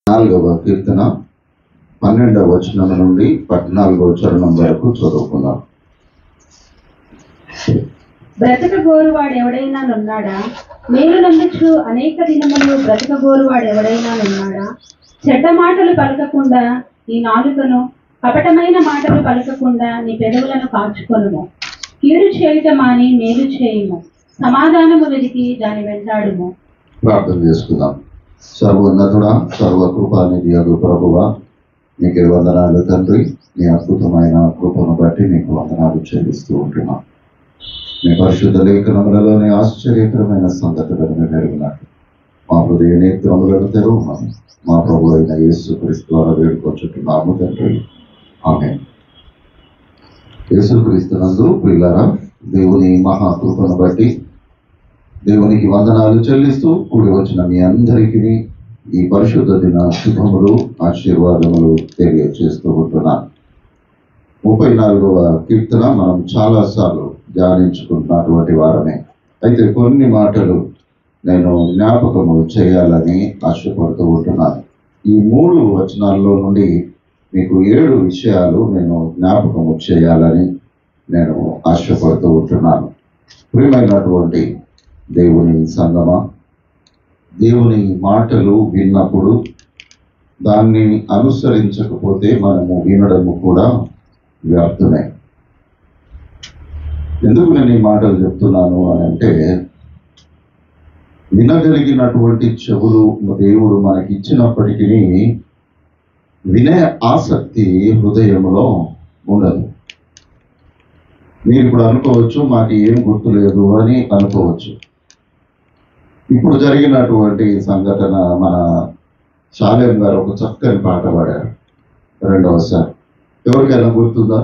4వ కీర్తన 12వ వచనం నుండి 14వ చరణం వరకు చదువుకుందాం. బ్రతకగోరువాడు ఎవడైనా నున్నాడా? మేలు నందుచు అనేక దినములు బ్రతకగోరువాడు ఎవడైనా నున్నాడా? చెడ్డ మాటలు పలకకుండా నీ నాలుకను, కపటమైన మాటలు పలకకుండా నీ పెదవులను కాచుకొనుము. కీడు చేయట మాని మేలు చేయుము, సమాధానము వెతికి దాని వెంటాడుము. ప్రార్థన చేసుకుందాం. సర్వోన్నతుడా, సర్వకృపానిధి అగు ప్రభువా, నీకు వందనాలు తండ్రి. నీ అద్భుతమైన కృపను బట్టి నీకు వందనాలు చెల్లిస్తూ ఉంటున్నాం. మీ పరిశుద్ధ లేఖనములలోని ఆశ్చర్యకరమైన సంగతులను మేము ఎరుగునట్టు మా హృదయ నేత్రములను తెరవమని మా ప్రభు అయిన యేసుక్రీస్తు ద్వారా వేడుకొచ్చుతున్నాము తండ్రి. ఆమేన్. యేసుక్రీస్తునందు ప్రియులారా, దేవుని మహాకృపను బట్టి దేవునికి వందనాలు చెల్లిస్తూ కూడి వచ్చిన మీ అందరికీ ఈ పరిశుద్ధ దిన శుభములు, ఆశీర్వాదములు తెలియజేస్తూ ఉంటున్నాను. 34వ కీర్తన మనం చాలాసార్లు ధ్యానించుకుంటున్నటువంటి వారమే. అయితే కొన్ని మాటలు నేను జ్ఞాపకము చేయాలని ఆశపడుతూ ఉంటున్నాను. ఈ 3 వచనాల్లో నుండి మీకు 7 విషయాలు నేను జ్ఞాపకము చేయాలని నేను ఆశపడుతూ ఉంటున్నాను. ప్రియమైనటువంటి దేవుని సంగమా, దేవుని మాటలు విన్నప్పుడు దాన్ని అనుసరించకపోతే మనము వినడము కూడా వ్యర్థమే. ఎందుకు నేను ఈ మాటలు చెప్తున్నాను అని అంటే, వినగలిగినటువంటి చెవులు దేవుడు మనకి ఇచ్చినప్పటికీ వినే ఆసక్తి హృదయంలో ఉండదు. మీరు ఇప్పుడు అనుకోవచ్చు, మాకు ఏం గుర్తులేదు అని అనుకోవచ్చు. ఇప్పుడు జరిగినటువంటి సంఘటన, మన శాలేం గారు ఒక చక్కని పాట పాడారు 2వసారి. ఎవరికైనా గుర్తుందా?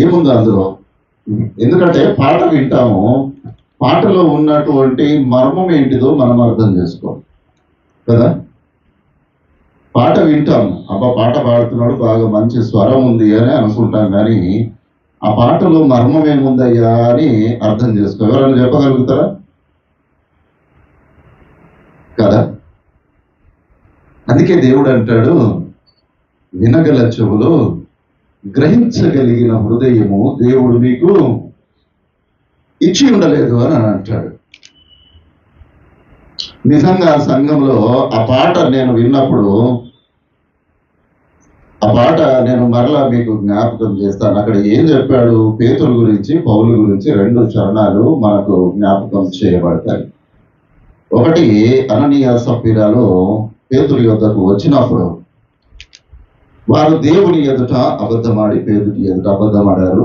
ఏముంది అందులో? ఎందుకంటే పాట వింటాము, పాటలో ఉన్నటువంటి మర్మం ఏంటిదో మనం అర్థం చేసుకోం కదా. పాట వింటాము, అబ్బా పాట పాడుతున్నాడు, బాగా మంచి స్వరం ఉంది అని అనుకుంటాం, కానీ ఆ పాటలో మర్మం ఏముందయ్యా అని అర్థం చేసుకో. ఎవరైనా చెప్పగలుగుతారా? కదా. అందుకే దేవుడు అంటాడు, వినగల చెవులు, గ్రహించగలిగిన హృదయము దేవుడు మీకు ఇచ్చి ఉండలేదు అని అంటాడు. నిజంగా ఆ సంఘంలో ఆ పాట నేను విన్నప్పుడు, ఆ పాట నేను మరలా మీకు జ్ఞాపకం చేస్తాను. అక్కడ ఏం చెప్పాడు? పేతురు గురించి, పౌలు గురించి 2 చరణాలు మనకు జ్ఞాపకం చేయబడతాయి. ఒకటి, అననీయ సప్పీరాలో పేతురు యొద్దకు వచ్చినప్పుడు వారు దేవుని ఎదుట అబద్ధమాడి, పేతుడి ఎదుట అబద్ధమాడారు.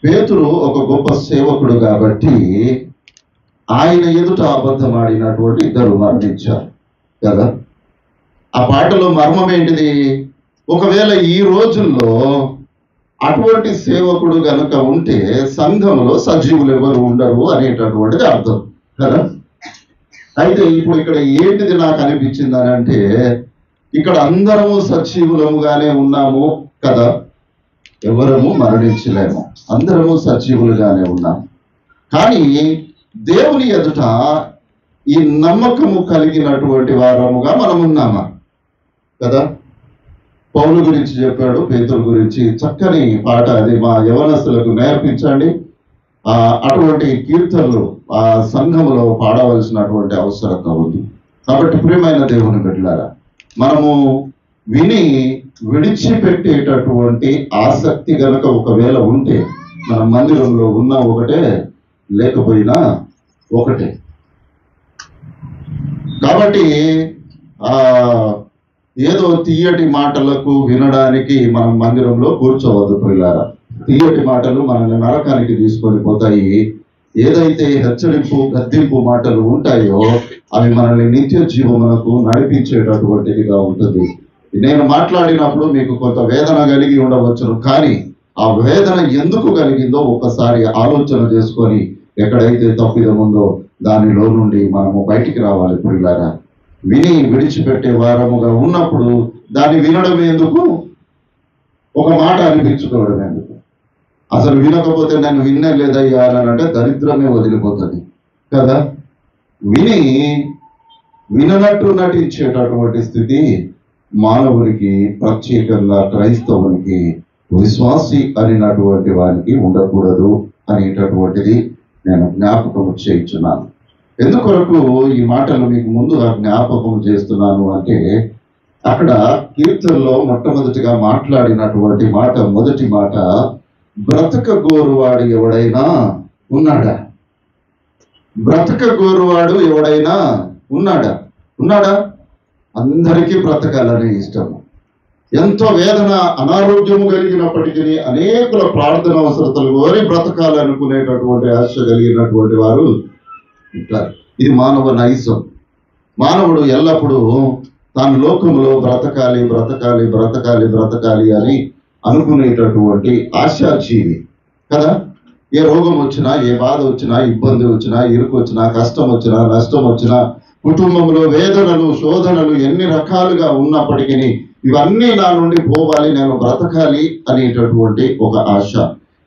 పేతురు ఒక గొప్ప సేవకుడు కాబట్టి ఆయన ఎదుట అబద్ధమాడినటువంటి 2 మరణించారు కదా. ఆ పాటలో మర్మం ఏంటిది? ఒకవేళ ఈ రోజుల్లో అటువంటి సేవకుడు గనుక ఉంటే సంఘంలో సజీవులు ఎవరు ఉండరు అనేటటువంటిది అర్థం కదా. అయితే ఇప్పుడు ఇక్కడ ఏంటిది నాకు అనిపించింది అని అంటే, ఇక్కడ అందరము సజీవులముగానే ఉన్నాము కదా, ఎవరము మరణించలేము, అందరము సజీవులుగానే ఉన్నాము. కానీ దేవుని ఎదుట ఈ నమ్మకము కలిగినటువంటి వారముగా మనం ఉన్నామా కదా. పౌలు గురించి చెప్పాడు, పేతురు గురించి చక్కని పాట, అది మా యవనస్తులకు నేర్పించండి. అటువంటి కీర్తనలు ఆ సంఘములో పాడవలసినటువంటి అవసరత ఉంది. కాబట్టి ప్రియమైన దేవుని బిడ్డలారా, మనము విని విడిచిపెట్టేటటువంటి ఆసక్తి గనక ఒకవేళ ఉంటే, మన మందిరంలో ఉన్న ఒకటే, లేకపోయినా ఒకటే. కాబట్టి ఏదో తీయటి మాటలకు వినడానికి మనం మందిరంలో కూర్చోవద్దు ప్రియులారా. తీయటి మాటలు మనల్ని నరకానికి తీసుకొని పోతాయి. ఏదైతే హెచ్చరింపు, గద్దింపు మాటలు ఉంటాయో అవి మనల్ని నిత్య జీవమునకు నడిపించేటటువంటిదిగా ఉంటుంది. నేను మాట్లాడినప్పుడు మీకు కొంత వేదన కలిగి ఉండవచ్చును, కానీ ఆ వేదన ఎందుకు కలిగిందో ఒకసారి ఆలోచన చేసుకొని, ఎక్కడైతే తప్పిదముందో దానిలో నుండి మనము బయటికి రావాలి ప్రియులారా. విని విడిచిపెట్టే వారముగా ఉన్నప్పుడు దాన్ని వినడం ఎందుకు, ఒక మాట అనిపించుకోవడం ఎందుకు? అసలు వినకపోతే నేను విన్నే లేదయ్యా అని అంటే దరిద్రమే వదిలిపోతుంది కదా. విని విననట్టు నటించేటటువంటి స్థితి మానవునికి, ప్రత్యేకంగా క్రైస్తవునికి, విశ్వాసి అనేటటువంటి వారికి ఉండకూడదు అనేటటువంటిది నేను జ్ఞాపకం చేయించున్నాను. ఎందుకొరకు ఈ మాటలు మీకు ముందుగా జ్ఞాపకం చేస్తున్నాను అంటే, అక్కడ కీర్తనలో మొట్టమొదటిగా మాట్లాడినటువంటి మాట, మొదటి మాట, బ్రతక గోరువాడు ఎవడైనా ఉన్నాడా? బ్రతక గోరువాడు ఎవడైనా ఉన్నాడా? అందరికీ బ్రతకాలనే ఇష్టము. ఎంతో వేదన, అనారోగ్యము కలిగినప్పటికీ అనేకుల ప్రార్థన అవసరతలు కోరి బ్రతకాలనుకునేటటువంటి ఆశ కలిగినటువంటి వారు ఉంటారు. ఇది మానవ నైజం. మానవుడు ఎల్లప్పుడూ తాను లోకంలో బ్రతకాలి అని అనుకునేటటువంటి ఆశాజీవి కదా. ఏ రోగం వచ్చినా, ఏ బాధ వచ్చినా, ఇబ్బంది వచ్చినా, ఇరుకు వచ్చినా, కష్టం వచ్చినా, నష్టం వచ్చినా, కుటుంబంలో వేదనలు, శోధనలు ఎన్ని రకాలుగా ఉన్నప్పటికీ ఇవన్నీ నా నుండి పోవాలి, నేను బ్రతకాలి అనేటటువంటి ఒక ఆశ.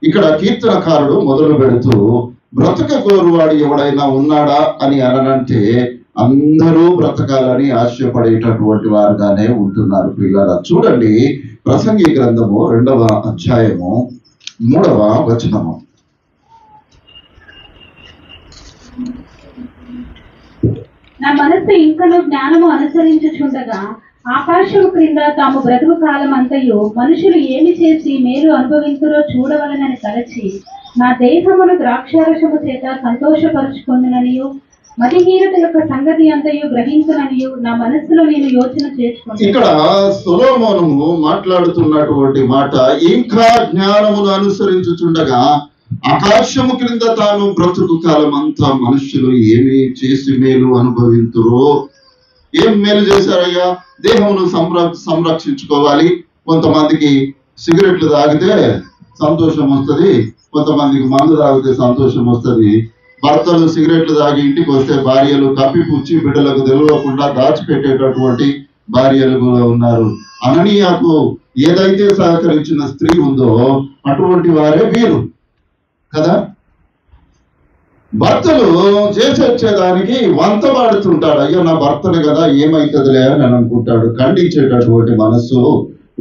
ఇక్కడ కీర్తనకారుడు మొదలు పెడుతూ బ్రతక కోరువాడు ఎవడైనా ఉన్నాడా అని అనంటే అందరూ బ్రతకాలని ఆశపడేటటువంటి వారుగానే ఉంటున్నారు పిల్లలు. చూడండి, ప్రసంగి గ్రంథము 2వ అధ్యాయము 3వ వచనము. నా మనస్సు ఇంకను జ్ఞానము అనుసరించుచుండగా ఆకాశము క్రింద తాము బ్రతుకు కాలం అంతయు మనుషులు ఏమి చేసి మేలు అనుభవించురో చూడవలనని తలచి నా దేహమును ద్రాక్షారసము చేత సంతోషపరుచుకొందుననియు మతిహీనత యొక్క సంగతి అంతయు గ్రహించుననియు నా మనస్సులో నేను యోచన చేసుకున్నాను. ఇక్కడ సొలొమోను మాట్లాడుతున్నటువంటి మాట, ఇంకా జ్ఞానమును అనుసరించుచుండగా ఆకాశము క్రింద తాను బ్రతుకు కాలం అంతా మనుషులు ఏమి చేసి మేలు అనుభవింతురో. ఏం మేలు చేశారయ్యా? దేహమును సంరక్షించుకోవాలి. కొంతమందికి సిగరెట్లు తాగితే సంతోషం వస్తుంది, కొంతమందికి మందు తాగితే సంతోషం వస్తుంది. భర్తలు సిగరెట్లు తాగి ఇంటికి వస్తే భార్యలు కప్పిపుచ్చి బిడ్డలకు తెలియకుండా దాచిపెట్టేటటువంటి భార్యలు కూడా ఉన్నారు. అననీయాకు ఏదైతే సహకరించిన స్త్రీ ఉందో అటువంటి వారే వీరు కదా. భర్తలు చేసి వచ్చేదానికి వంతవాడుతుంటాడు. అయ్యో నా భర్తనే కదా, ఏమైతుందిలే అని అనుకుంటాడు. ఖండించేటటువంటి మనస్సు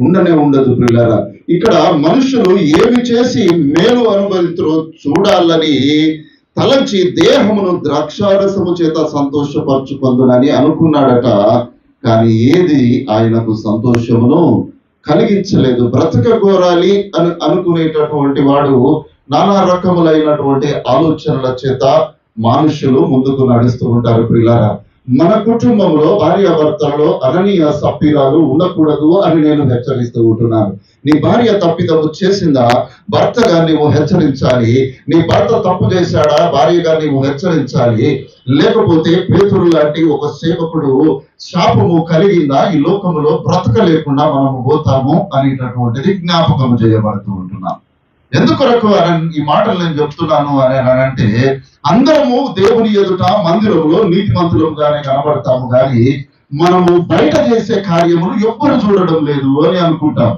ఉండనే ఉండదు పిల్లరా. ఇక్కడ మనుషులు ఏమి చేసి మేలు అనుభవించరో చూడాలని తలంచి దేహమును ద్రాక్షారసము చేత సంతోషపరచుకొందునని అనుకున్నాడట. కానీ ఏది ఆయనకు సంతోషమును కలిగించలేదు. బ్రతక కోరాలి అని అనుకునేటటువంటి వాడు నానా రకములైనటువంటి ఆలోచనల చేత మనుషులు ముందుకు నడుస్తూ ఉంటారు ప్రియులారా. మన కుటుంబంలో భార్యాభర్తలలో అననీయ సప్పిరాలు ఉండకూడదు అని నేను హెచ్చరిస్తూ ఉంటున్నాను. నీ భార్య తప్పిదము చేసిందా, భర్తగా నీవు హెచ్చరించాలి. నీ భర్త తప్పు చేశాడా, భార్యగా నీవు హెచ్చరించాలి. లేకపోతే పేతురు లాంటి ఒక సేవకుడు శాపము కలిగిందా, ఈ లోకములో బ్రతక లేకుండా మనము పోతాము అనేటటువంటిది జ్ఞాపకం చేయబడుతూ ఉంటున్నాం. ఎందుకొరకు ఈ మాటలు నేను చెప్తున్నాను అని అంటే, అందరము దేవుని ఎదుట మందిరంలో నీతిమంతులుగానే కనబడతాము, కానీ మనము బయట చేసే కార్యములు ఎవ్వరు చూడడం లేదు అని అనుకుంటాం.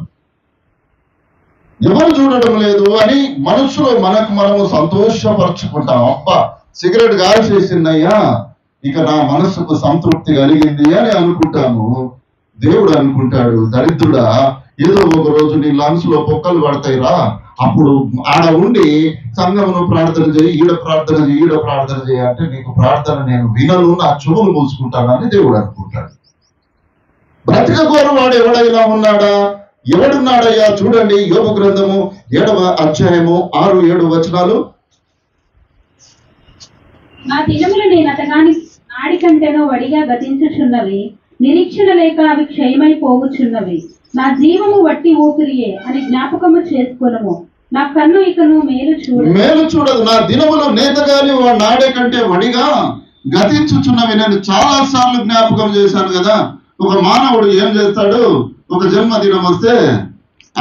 ఎవరు చూడడం లేదు అని మనసులో మనము సంతోషపరుచుకుంటాం. అబ్బా సిగరెట్ గాలి చేసిందయ్యా, ఇక నా మనసుకు సంతృప్తి కలిగింది అని అనుకుంటాము. దేవుడు అనుకుంటాడు, దరిద్రుడా, ఏదో ఒక రోజు నీ లంగ్స్ లో పొక్కలు పడతాయిరా, అప్పుడు ఆడ ఉండి సంఘమును ప్రార్థన చేయి, ఈడ ప్రార్థన చేయి అంటే నీకు ప్రార్థన నేను వినను, నా చెవులు మూసుకుంటానని దేవుడు అనుకుంటాడు. బ్రతక కోరువాడు ఎవడైనా ఉన్నాడా? ఎవడున్నాడయ్యా? చూడండి, యోబు గ్రంథము 7వ అధ్యాయము 6-7 వచనాలు. నా దినములు నేను అతగాని నాడి కంటేనో వడిగా గతించుచున్నవి, నిరీక్షణ లేక అవి క్షయమైపోవుచున్నవి. నా జీవము వట్టి ఊపిరియే అని జ్ఞాపకము చేసుకొనుము. నా కన్ను ఇకను మేలు చూడదు. నా దినములు నేతగాని నాడే కంటే వడిగా గతించుచున్నవి. నేను చాలా సార్లు జ్ఞాపకం చేశాను కదా. ఒక మానవుడు ఏం చేస్తాడు, ఒక జన్మదినం వస్తే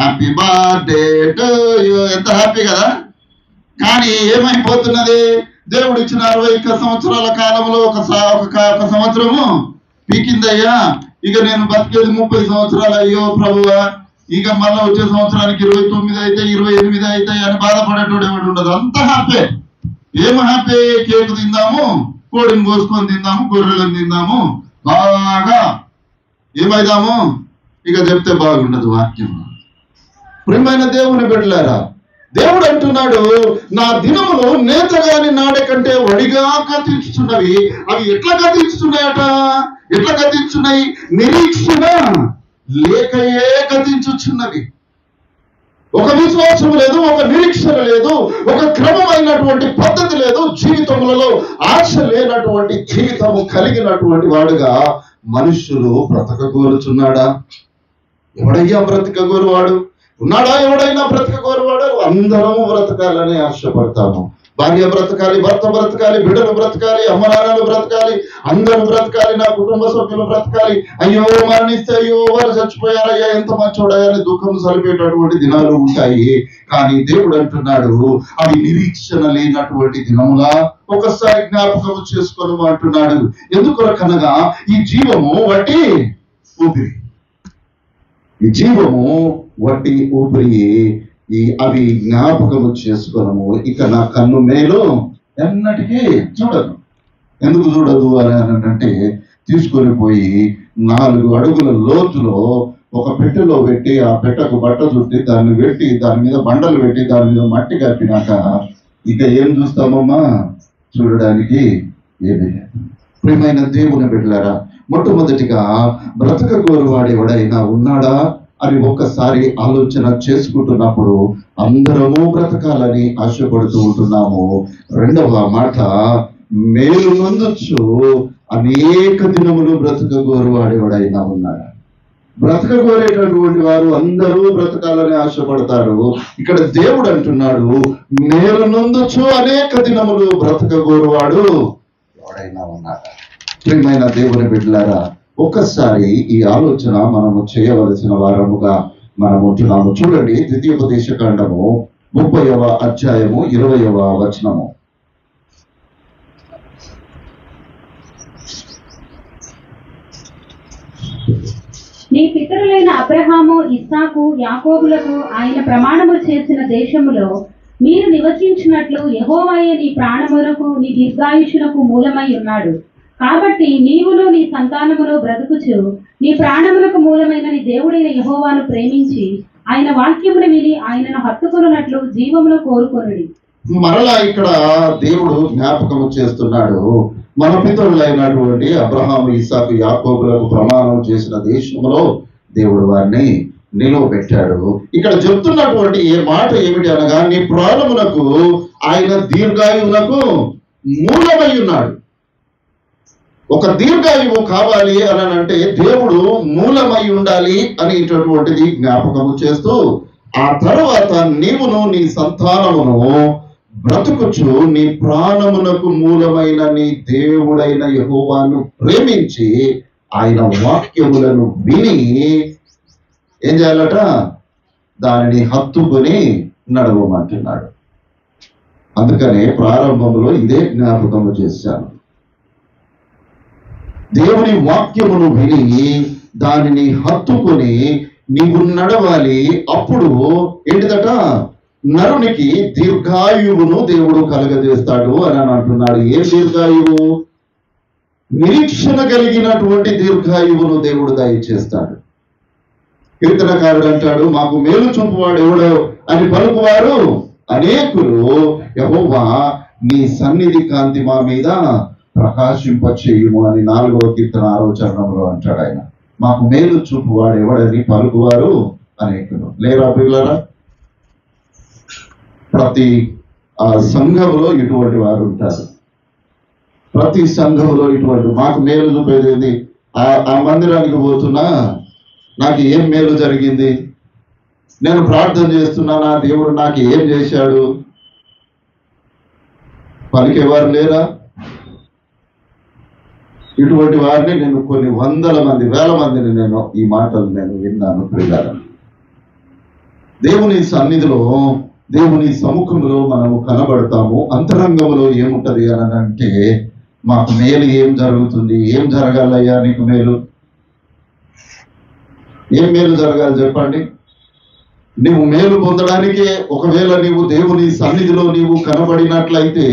హ్యాపీ బర్త్డే టు యు, ఎంత హ్యాపీ కదా. కానీ ఏమైపోతున్నది, దేవుడు ఇచ్చిన 60 సంవత్సరాల కాలంలో ఒక సంవత్సరము పీకిందయ్యా, ఇక నేను బతికేది 30 సంవత్సరాలు, అయ్యో ప్రభువా, ఇక మళ్ళీ వచ్చే సంవత్సరానికి 29 అయితే 28 అవుతాయి అని బాధపడేటోడు ఎవడు ఉండదు. అంత హ్యాపీ. ఏం హ్యాపీ? కేక్ తిందాము, కోడిని కోసుకొని తిందాము, గొర్రెలను తిందాము, బాగా ఏమైదాము, ఇక చెప్తే బాగుండదు వాక్యం. ప్రియమైన దేవుని బిడ్డలారా, దేవుడు అంటున్నాడు, నా దినములు నేతగాని నాడే కంటే వడిగా గతించుతున్నవి. అవి ఎట్లా గతించుతున్నాయట? ఎట్లా గతించున్నాయి? నిరీక్షణ లేకయే గతించుచున్నవి. ఒక విశ్వాసం లేదు, ఒక నిరీక్షణ లేదు, ఒక క్రమమైనటువంటి పద్ధతి లేదు. జీవితములలో ఆశ లేనటువంటి జీవితము కలిగినటువంటి వాడుగా మనుష్యులు బ్రతకగోరుచున్నాడా? ఎవడయ్యా బ్రతకగోరువాడు ఉన్నాడా? ఎవడైనా బ్రతకగోరువాడు? అందరము బ్రతకాలని ఆశపడతాము. భార్య బ్రతకాలి, భర్త బ్రతకాలి, బిడ్డలు బ్రతకాలి, అమ్మనాన్నలు బ్రతకాలి, అందరూ బ్రతకాలి, నా కుటుంబ సభ్యులు బ్రతకాలి. అయ్యో మరణిస్తే, అయ్యో వారు చచ్చిపోయారయ్యా, ఎంత మంచోడయ్యా అని దుఃఖం సరిపేటటువంటి దినాలు ఉంటాయి. కానీ దేవుడు అంటున్నాడు, అవి నిరీక్షణ లేనటువంటి దినములా ఒకసారి జ్ఞాపకం చేసుకొని అంటున్నాడు. ఎందుకొరకనగా ఈ జీవము వట్టి ఊపిరి, ఈ జీవము వట్టి ఊపిరి, అవి జ్ఞాపకము చేసుకోనము. ఇక నా కన్ను మేలు ఎన్నటికీ చూడదు. ఎందుకు చూడదు అని అంటే, తీసుకొని పోయి 4 అడుగుల లోతులో ఒక పెట్టెలో పెట్టి, ఆ పెట్టకు బట్ట చుట్టి దాన్ని పెట్టి, దాని మీద బండలు పెట్టి, దాని మీద మట్టి కప్పినాక ఇక ఏం చూస్తామమ్మా? చూడడానికి ఏమీ లేదు. ప్రియమైన దేవుని బిడ్డలారా, మొట్టమొదటిగా బ్రతకగోరువాడు ఎవడైనా ఉన్నాడా అని ఒక్కసారి ఆలోచన చేసుకుంటున్నప్పుడు అందరము బ్రతకాలని ఆశపడుతూ ఉంటున్నాము. రెండవ మాట, మేలు నొందొచ్చు అనేక దినములు బ్రతకగోరువాడు ఎవడైనా ఉన్నాడా? బ్రతకగోరేటటువంటి వారు అందరూ బ్రతకాలని ఆశపడతారు. ఇక్కడ దేవుడు అంటున్నాడు, మేలు నొందొచ్చు అనేక దినములు బ్రతకగోరువాడు ఎవడైనా ఉన్నాడా? ప్రియమైన దేవుని బిడ్డలారా, ఒక్కసారి ఈ ఆలోచన మనము చేయవలసిన వారముగా మనం ఉంటున్నాము. చూడండి, ద్వితీయోపదేశకాండము 30వ అధ్యాయము 20వ వచనము. నీ పితరులైన అబ్రహాము, ఇస్సాకు, యాకోబులకు ఆయన ప్రమాణము చేసిన దేశములో మీరు నివసించినట్లు యెహోవాయే నీ ప్రాణములకు, నీ దీర్ఘాయుషునకు మూలమై ఉన్నాడు. కాబట్టి నీవును నీ సంతానమును బ్రతుకుచు నీ ప్రాణములకు మూలమైన నీ దేవుడైన యెహోవాను ప్రేమించి ఆయన వాక్యమును విని ఆయనను హత్తుకొనున్నట్లు జీవమును కోరుకొనుడి. మరలా ఇక్కడ దేవుడు జ్ఞాపకము చేస్తున్నాడు, మన పితరులైనటువంటి అబ్రహాము, ఇస్సాకు, యాకోబులకు ప్రమాణం చేసిన దేశంలో దేవుడు వారిని నిలవబెట్టాడు. ఇక్కడ చెప్తున్నటువంటి ఏ మాట ఏమిటి అనగా, నీ ప్రాణమునకు ఆయన దీర్ఘాయువునకు మూలమై ఉన్నాడు. ఒక దీర్ఘాయువు కావాలి అని అంటే దేవుడు మూలమై ఉండాలి అనేటటువంటిది జ్ఞాపకము చేస్తూ, ఆ తర్వాత నీవును నీ సంతానమును బ్రతుకుచు నీ ప్రాణమునకు మూలమైన నీ దేవుడైన యెహోవాను ప్రేమించి ఆయన వాక్యములను విని ఏం చేయాలట? దానిని హత్తుకొని నడవమంటున్నాడు. అందుకనే ప్రారంభంలో ఇదే జ్ఞాపకము చేశాను. దేవుని వాక్యమును విని దానిని హత్తుకొని నీవు నడవాలి. అప్పుడు ఏంటిదట? నరునికి దీర్ఘాయువును దేవుడు కలగజేస్తాడు అని అంటున్నాడు. ఏ దీర్ఘాయువు? నిరీక్షణ కలిగినటువంటి దీర్ఘాయువును దేవుడు దయచేస్తాడు. కీర్తనకారుడు అంటాడు, మాకు మేలు చూపువాడు ఎవడో అని పలుకువారు అనేకులు, యెహోవా నీ సన్నిధి కాంతి మా మీద ప్రకాశింపచేయుము అని 4వ కీర్తన 6వ చరణంలో అంటాడు ఆయన. మాకు మేలు చూపువాడు ఎవడని పలుకువారు అనేకులు. లేరా పిల్లరా? ప్రతి సంఘంలో ఇటువంటి వారు ఉంటారు. ప్రతి సంఘంలో ఇటువంటి, మాకు మేలు చూపేది ఆ మందిరానికి పోతున్నా నాకు ఏం మేలు జరిగింది, నేను ప్రార్థన చేస్తున్నా నా దేవుడు నాకు ఏం చేశాడు, పలికేవారు లేరా? ఇటువంటి వారిని నేను కొన్ని వందల మంది, వేల మందిని నేను ఈ మాటలు నేను విన్నాను. ప్రియులారా, దేవుని సన్నిధిలో, దేవుని సముఖంలో మనము కనబడతాము. అంతరంగంలో ఏముంటది అని అంటే, మాకు మేలు ఏం జరుగుతుంది, ఏం జరగాలయ్యా నీకు మేలు, ఏం మేలు జరగాలి చెప్పండి? నీవు మేలు పొందడానికే ఒకవేళ నీవు దేవుని సన్నిధిలో నీవు కనబడినట్లయితే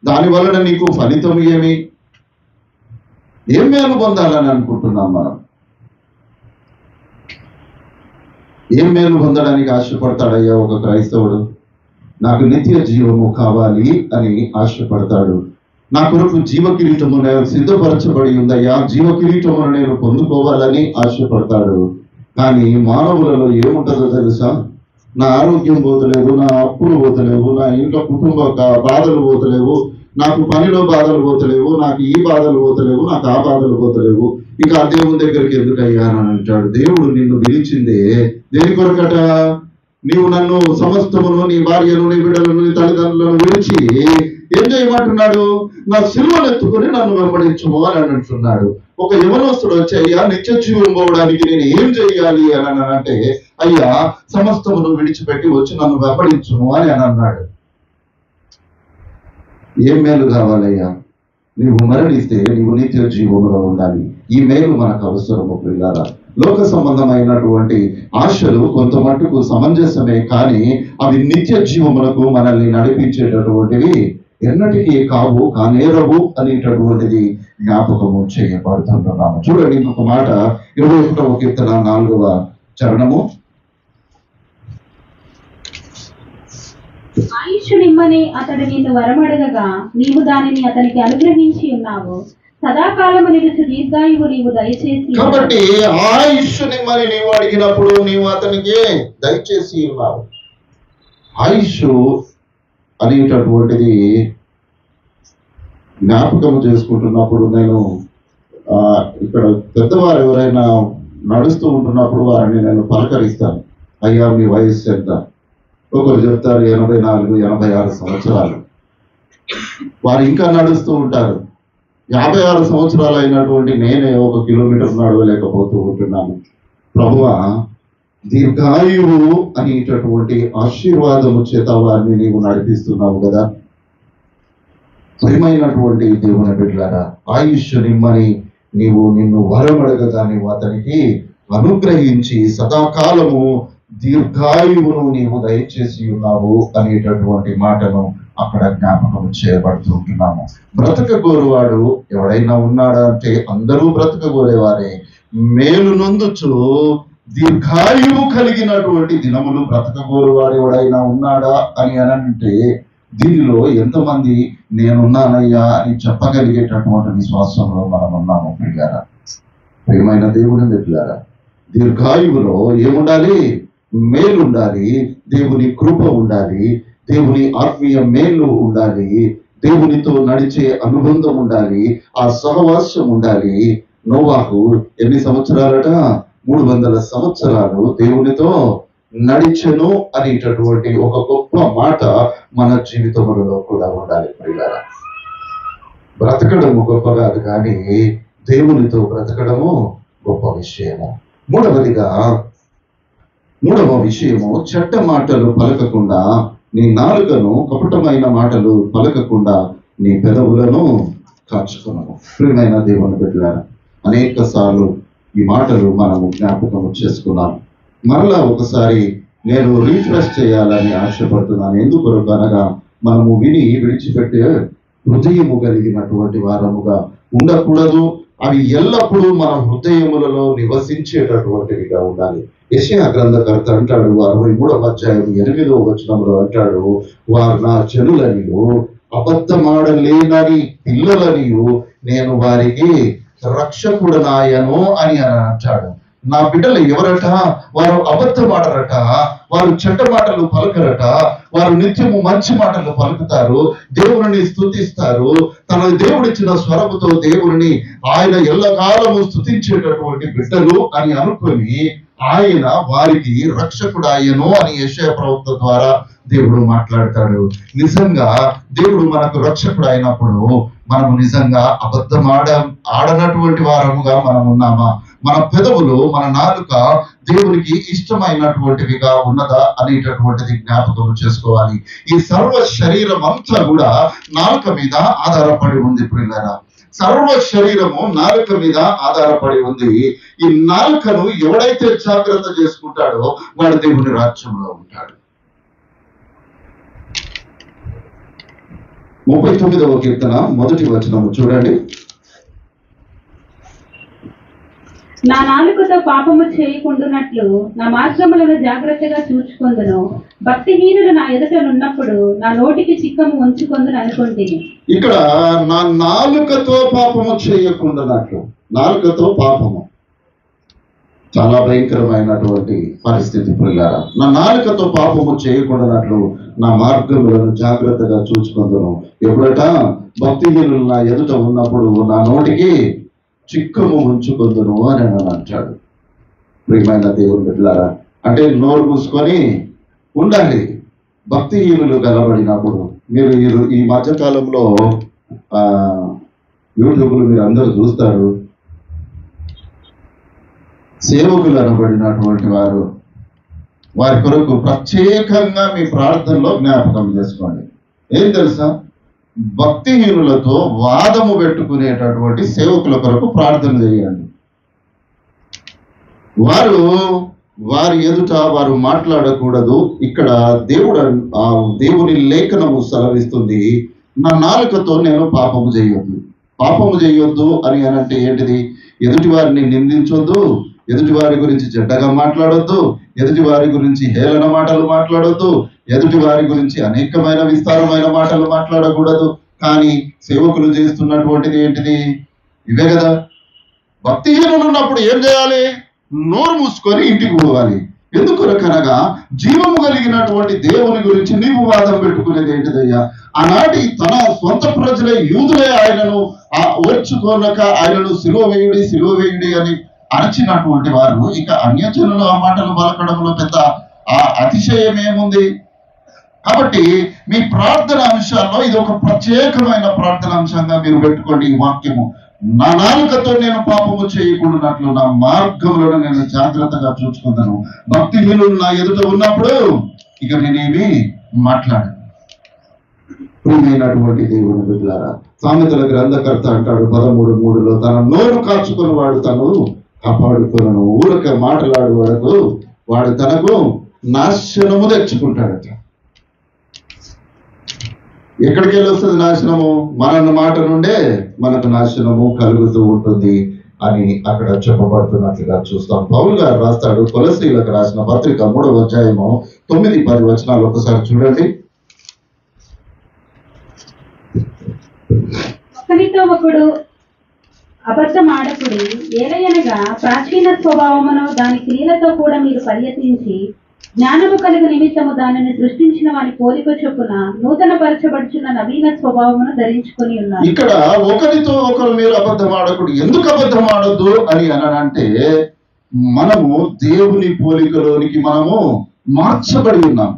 దాని వలన నీకు ఫలితం ఏమి? ఏం మేలు పొందాలని అనుకుంటున్నాం మనం? ఏం మేలు పొందడానికి ఆశపడతాడయ్యా ఒక క్రైస్తవుడు? నాకు నిత్య జీవము కావాలి అని ఆశపడతాడు. నా కొరకు జీవ కిరీటము సిద్ధపరచబడి ఉందయ్యా, జీవ కిరీటమును నేను పొందుకోవాలని ఆశపడతాడు. కానీ మానవులలో ఏముంటుందో తెలుసా? నా ఆరోగ్యం పోతలేదు, నా అప్పులు పోతలేవు, నా ఇంట్లో కుటుంబ బాధలు పోతలేవు, నాకు పనిలో బాధలు పోతలేవు, నాకు ఈ బాధలు పోతలేవు, నాకు ఆ బాధలు పోతలేవు, ఇక ఆ దేవుని దగ్గరికి ఎందుకయ్యా అని అంటాడు. దేవుడు నిన్ను పిలిచిందే దేని కొరకట? నీవు నన్ను సమస్తమును, నీ భార్యను, నీ బిడ్డలను, నీ తల్లిదండ్రులను విడిచి ఏం చేయమంటున్నాడు? నా సిలువను ఎత్తుకుని నన్ను వెంబడించుము అని అంటున్నాడు. ఒక యవనస్తుడు వచ్చి, అయ్యా నిత్య జీవం పోవడానికి నేను ఏం చెయ్యాలి అని అంటే, అయ్యా సమస్తమును విడిచిపెట్టి వచ్చి నన్ను వెంబడించుము అని అన్నాడు. ఏం మేలు కావాలయ్యా? నీవు మరణిస్తే నీవు నిత్య జీవములో ఉండాలి. ఈ మేలు మనకు అవసరము ప్రియులారా. లోక సంబంధమైనటువంటి ఆశలు కొంత మట్టుకు సమంజసమే, కానీ అవి నిత్య జీవములకు మనల్ని నడిపించేటటువంటివి ఎన్నటికీ కావు, కానేరవు అనేటటువంటిది జ్ఞాపకము చేయబడుతున్నాము. చూడండి ఇంకొక మాట, 21వ కీర్తన 4వ చరణము. ఆయుష్ నిమ్మని అతడు నిన్ను వరమడగగా నీవు దానిని అతనికి అనుగ్రహించి ఉన్నావు. సదాకాలము నిలిచి దీర్ఘాయువు నీవు దయచేసి. కాబట్టి ఆయుష్ నిమ్మని నీవు అడిగినప్పుడు నీవు అతనికి దయచేసి ఉన్నావు. ఆయుష్ అనేటటువంటిది జ్ఞాపకం చేసుకుంటున్నప్పుడు నేను ఇక్కడ పెద్దవారు ఎవరైనా నడుస్తూ ఉంటున్నప్పుడు వారిని నేను పలకరిస్తాను. అయ్యా మీ వయస్సు ఎంత? ఒకరు చెప్తారు 84, 86 సంవత్సరాలు. వారు ఇంకా నడుస్తూ ఉంటారు. 56 సంవత్సరాలు అయినటువంటి నేనే 1 కిలోమీటర్ నడవలేకపోతూ ఉంటున్నాను. ప్రభువా, దీర్ఘాయువు అనేటటువంటి ఆశీర్వాదము చేత వారిని నీవు నడిపిస్తున్నావు కదా. ప్రియమైనటువంటి దేవుని బిడ్డలారా, ఆయుష్ నిమ్మని నిన్ను వరమడగగా నీవు అతనికి అనుగ్రహించి సదాకాలము దీర్ఘాయువును నీవు దయచేసి ఉన్నావు అనేటటువంటి మాటను అక్కడ జ్ఞాపకం చేయబడుతుంటున్నాము. బ్రతకగోరువాడు ఎవడైనా ఉన్నాడా అంటే అందరూ బ్రతకగోరేవారే. మేలు నొందుచు దీర్ఘాయువు కలిగినటువంటి దినములు బ్రతకగోరువాడు ఎవడైనా ఉన్నాడా అని అంటే, దీనిలో ఎంతమంది నేనున్నానయ్యా అని చెప్పగలిగేటటువంటి విశ్వాసంలో మనం ఉన్నాము ప్రియులారా. ప్రియమైన దేవుని బిడ్డలారా, దీర్ఘాయువులో ఏముండాలి? మేలు ఉండాలి, దేవుని కృప ఉండాలి, దేవుని ఆత్మీయ మేలు ఉండాలి, దేవునితో నడిచే అనుబంధం ఉండాలి, ఆ సహవాసం ఉండాలి. నోవాహు ఎన్ని సంవత్సరాలట? 300 సంవత్సరాలు దేవునితో నడిచెను అనేటటువంటి ఒక గొప్ప మాట మన జీవితములలో కూడా ఉండాలి ప్రియులారా. బ్రతకడము గొప్ప కాదు, కానీ దేవునితో బ్రతకడము గొప్ప విషయము. మూడవ విషయము, చెడ్డ మాటలు పలకకుండా నీ నాలుకను, కపటమైన మాటలు పలకకుండా నీ పెదవులను కాచుకున్నాము. ప్రియమైన దేవుని బిడ్డలారా, అనేక సార్లు ఈ మాటలు మనము జ్ఞాపకం చేసుకున్నాము. మరలా ఒకసారి నేను రీఫ్రెష్ చేయాలని ఆశపడుతున్నాను. ఎందుకు అనగా మనము విని విడిచిపెట్టే హృదయము కలిగినటువంటి వారముగా ఉండకూడదు. అవి ఎల్లప్పుడూ మన హృదయములలో నివసించేటటువంటివిగా ఉండాలి. యెషయా గ్రంథకర్త అంటాడు 63వ అధ్యాయం 8వ వచనంలో అంటాడు, వారు నా జనులనియు అబద్ధమాడలేనని పిల్లలనియు నేను వారికి రక్షకుడనాయను అని అంటాడు. నా బిడ్డలు ఎవరట? వారు అబద్ధమాడరట, వారు చెడ్డ మాటలు పలకరట, వారు నిత్యము మంచి మాటలు పలుకుతారు, దేవుని స్తుతిస్తారు. తన దేవుడిచ్చిన స్వరముతో దేవుని ఆయన ఎల్లకాలము స్తుతించేటటువంటి బిడ్డలు అని అనుకొని ఆయన వారికి రక్షకుడాయను అని యెషయా ప్రవక్త ద్వారా దేవుడు మాట్లాడతాడు. నిజంగా దేవుడు మనకు రక్షకుడు అయినప్పుడు మనము నిజంగా ఆడనటువంటి వారముగా మనం ఉన్నామా? మన పెదవులు, మన నాలుక దేవునికి ఇష్టమైనటువంటివిగా ఉన్నదా అనేటటువంటిది జ్ఞాపకం చేసుకోవాలి. ఈ సర్వ శరీరం అంతా కూడా నాలుక మీద ఆధారపడి ఉంది ప్రియులారా. సర్వ శరీరము నాలుక మీద ఆధారపడి ఉంది. ఈ నాలుకను ఎవడైతే జాగ్రత్త చేసుకుంటాడో వాడు దేవుని రాజ్యంలో ఉంటాడు. 39వ కీర్తన 1వ వచనము చూడండి. నా నాలుకతో పాపము చేయకుండునట్లు నా మార్గములను జాగ్రత్తగా చూచుకొందును. భక్తిహీనులు నా ఎదుట నున్నప్పుడు నా నోటికి చిక్కము ఉంచుకొందును అనుకుంటుని. ఇక్కడ నా నాలుకతో పాపము చేయకుండానట్లు, నాలుకతో పాపము చాలా భయంకరమైనటువంటి పరిస్థితి ప్రియులారా. నా నాలుకతో పాపము చేయకుండానట్లు నా మార్గములను జాగ్రత్తగా చూసుకుందును. ఎప్పుడట భక్తిహీనులు నా ఎదుట ఉన్నప్పుడు నా నోటికి చిక్కము ఉంచుకుందును అని అంటాడు. ప్రియమైన దేవుని బిడ్డలారా, అంటే నోరు మూసుకొని ఉండాలి. భక్తిహీనులు కనబడినప్పుడు మీరు ఈ మధ్యకాలంలో యూట్యూబ్లో మీరు అందరూ చూస్తారు, సేవకులు అనబడినటువంటి వారి కొరకు ప్రత్యేకంగా మీ ప్రార్థనలో జ్ఞాపకం చేసుకోండి. ఏం తెలుసా, భక్తిహీనులతో వాదము పెట్టుకునేటటువంటి సేవకుల కొరకు ప్రార్థన చేయండి. వారి ఎదుట వారు మాట్లాడకూడదు. ఇక్కడ దేవుని లేఖనము సెలవిస్తుంది, నా నాలుకతో నేను పాపము చేయొద్దు అని అంటే ఏంటిది? ఎదుటి వారిని నిందించొద్దు, ఎదుటి వారి గురించి చెడ్డగా మాట్లాడొద్దు, ఎదుటి వారి గురించి హేళన మాటలు మాట్లాడొద్దు, ఎదుటి వారి గురించి అనేకమైన విస్తారమైన మాటలు మాట్లాడకూడదు. కానీ సేవకులు చేస్తున్నటువంటిది ఏంటిది? ఇవే కదా. భక్తిహీనులు ఉన్నప్పుడు ఏం చేయాలి? నోరు మూసుకొని ఇంటికి పోవాలి. ఎందుకనగా జీవము కలిగినటువంటి దేవుని గురించి నీవు వాదం పెట్టుకునేది ఏంటిదయ్యా? ఆనాటి తన సొంత ప్రజలే యూదులే ఆయనను ఓర్చుకోనక ఆయనను సిలువ వేయుడి అని అరచినటువంటి వారు ఇక అన్యజనులు ఆ మాటలు పలకడంలో పెద్ద అతిశయం ఏముంది? కాబట్టి మీ ప్రార్థన అంశాల్లో ఇది ఒక ప్రత్యేకమైన ప్రార్థన అంశంగా మీరు పెట్టుకోండి ఈ వాక్యము. నా నాలుకతో నేను పాపము చేయకూడనట్లు నా మార్గములను నేను జాగ్రత్తగా చూసుకుంటాను. భక్తిహీనులు నా ఎదుట ఉన్నప్పుడు ఇక నేనేమి మాట్లాడను. ప్రియమైనటువంటి దేవుని బిడ్డలారా, సామెతల గ్రంథకర్త అంటాడు 13:3, తన నోరు కాచుకుని వాడు తను కాపాడుకును, ఊరక మాట్లాడు వాడు తనకు నాశనము తెచ్చుకుంటాడట. ఎక్కడికి వెళ్ళి వస్తుంది నాశనము? మన మాట నుండే మనకు నాశనము కలుగుతూ ఉంటుంది అని అక్కడ చెప్పబడుతున్నట్లుగా చూస్తాం. పౌలు గారు రాస్తాడు కొలస్సీలకు రాసిన పత్రిక 3వ అధ్యాయము 9-10 వచనాలు ఒకసారి చూడండి. ఒకరితో ఒకడు అబద్ధమాడకుడి, ఏలయనగా ప్రాచీన స్వభావమును దాని క్రియలతో కూడా మీరు పర్యటించి జ్ఞానము కలుగు నిమిత్తము దానిని సృష్టించిన వారి పోలిక చొప్పున నూతన పరచబడుచున్న నవీన స్వభావమును ధరించుకొని ఉన్నారు. ఇక్కడ ఒకరితో ఒకరు మీరు అబద్ధమాడకుడు. ఎందుకు అబద్ధమాడొద్దు అని అంటే మనము దేవుని పోలికలోనికి మనము మార్చబడి ఉన్నాం.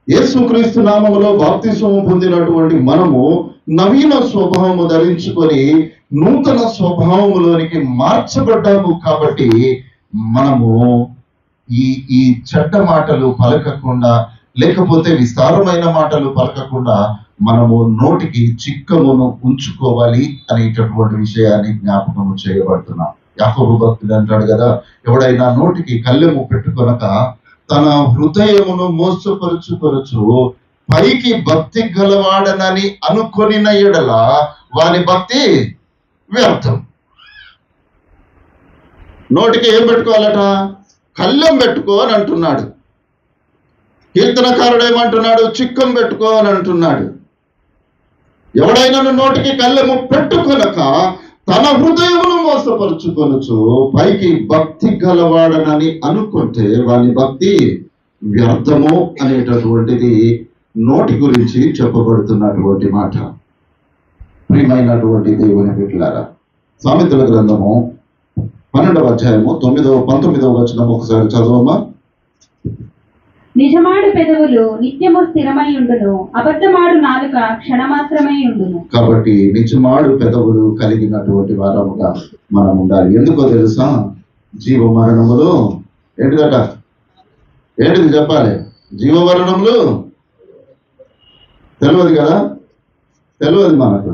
యేసుక్రీస్తు నామములో బాప్తిస్మము పొందినటువంటి మనము నవీన స్వభావము ధరించుకొని నూతన స్వభావములోనికి మార్చబడ్డాము. కాబట్టి మనము ఈ చెడ్డ మాటలు పలకకుండా, లేకపోతే విస్తారమైన మాటలు పలకకుండా మనము నోటికి చిక్కమును ఉంచుకోవాలి అనేటటువంటి విషయాన్ని జ్ఞాపకము చేయబడుతున్నాం. యాకోబు భక్తుడు అంటాడు కదా, ఎవడైనా నోటికి కళ్ళెము పెట్టుకొనక తన హృదయమును మోసపరుచుకొనొచ్చు పైకి భక్తి గలవాడనని అనుకొనిన ఎడల వాని భక్తి వ్యర్థం. నోటికి ఏం పెట్టుకోవాలట? కళ్ళెం పెట్టుకో అని అంటున్నాడు. కీర్తనకారుడు ఏమంటున్నాడు? చిక్కం పెట్టుకో అని అంటున్నాడు. ఎవడైనా నోటికి కళ్ళెము పెట్టుకొనక తన హృదయమును మోసపరుచుకొనొచ్చు పైకి భక్తి గలవాడనని అనుకుంటే వాని భక్తి వ్యర్థము అనేటటువంటిది నోటి గురించి చెప్పబడుతున్నటువంటి మాట. ప్రియమైనటువంటి దేవుని బిడ్డలారా, సామెతల గ్రంథము 12వ అధ్యాయము 19వ వచనం ఒకసారి చదవమ్మా. నిజమాడు పెదవులు నిత్యము స్థిరమై ఉండును, అబద్ధమాడు నాలుక క్షణమాత్రమై ఉండును. కాబట్టి నిజమాడు పెదవులు కలిగినటువంటి వారముగా మనం ఉండాలి. ఎందుకో తెలుసా? జీవ మరణములు ఏంటిదట? ఏంటిది చెప్పాలి? జీవ మరణములు తెలియదు కదా, తెలియదు మనకు.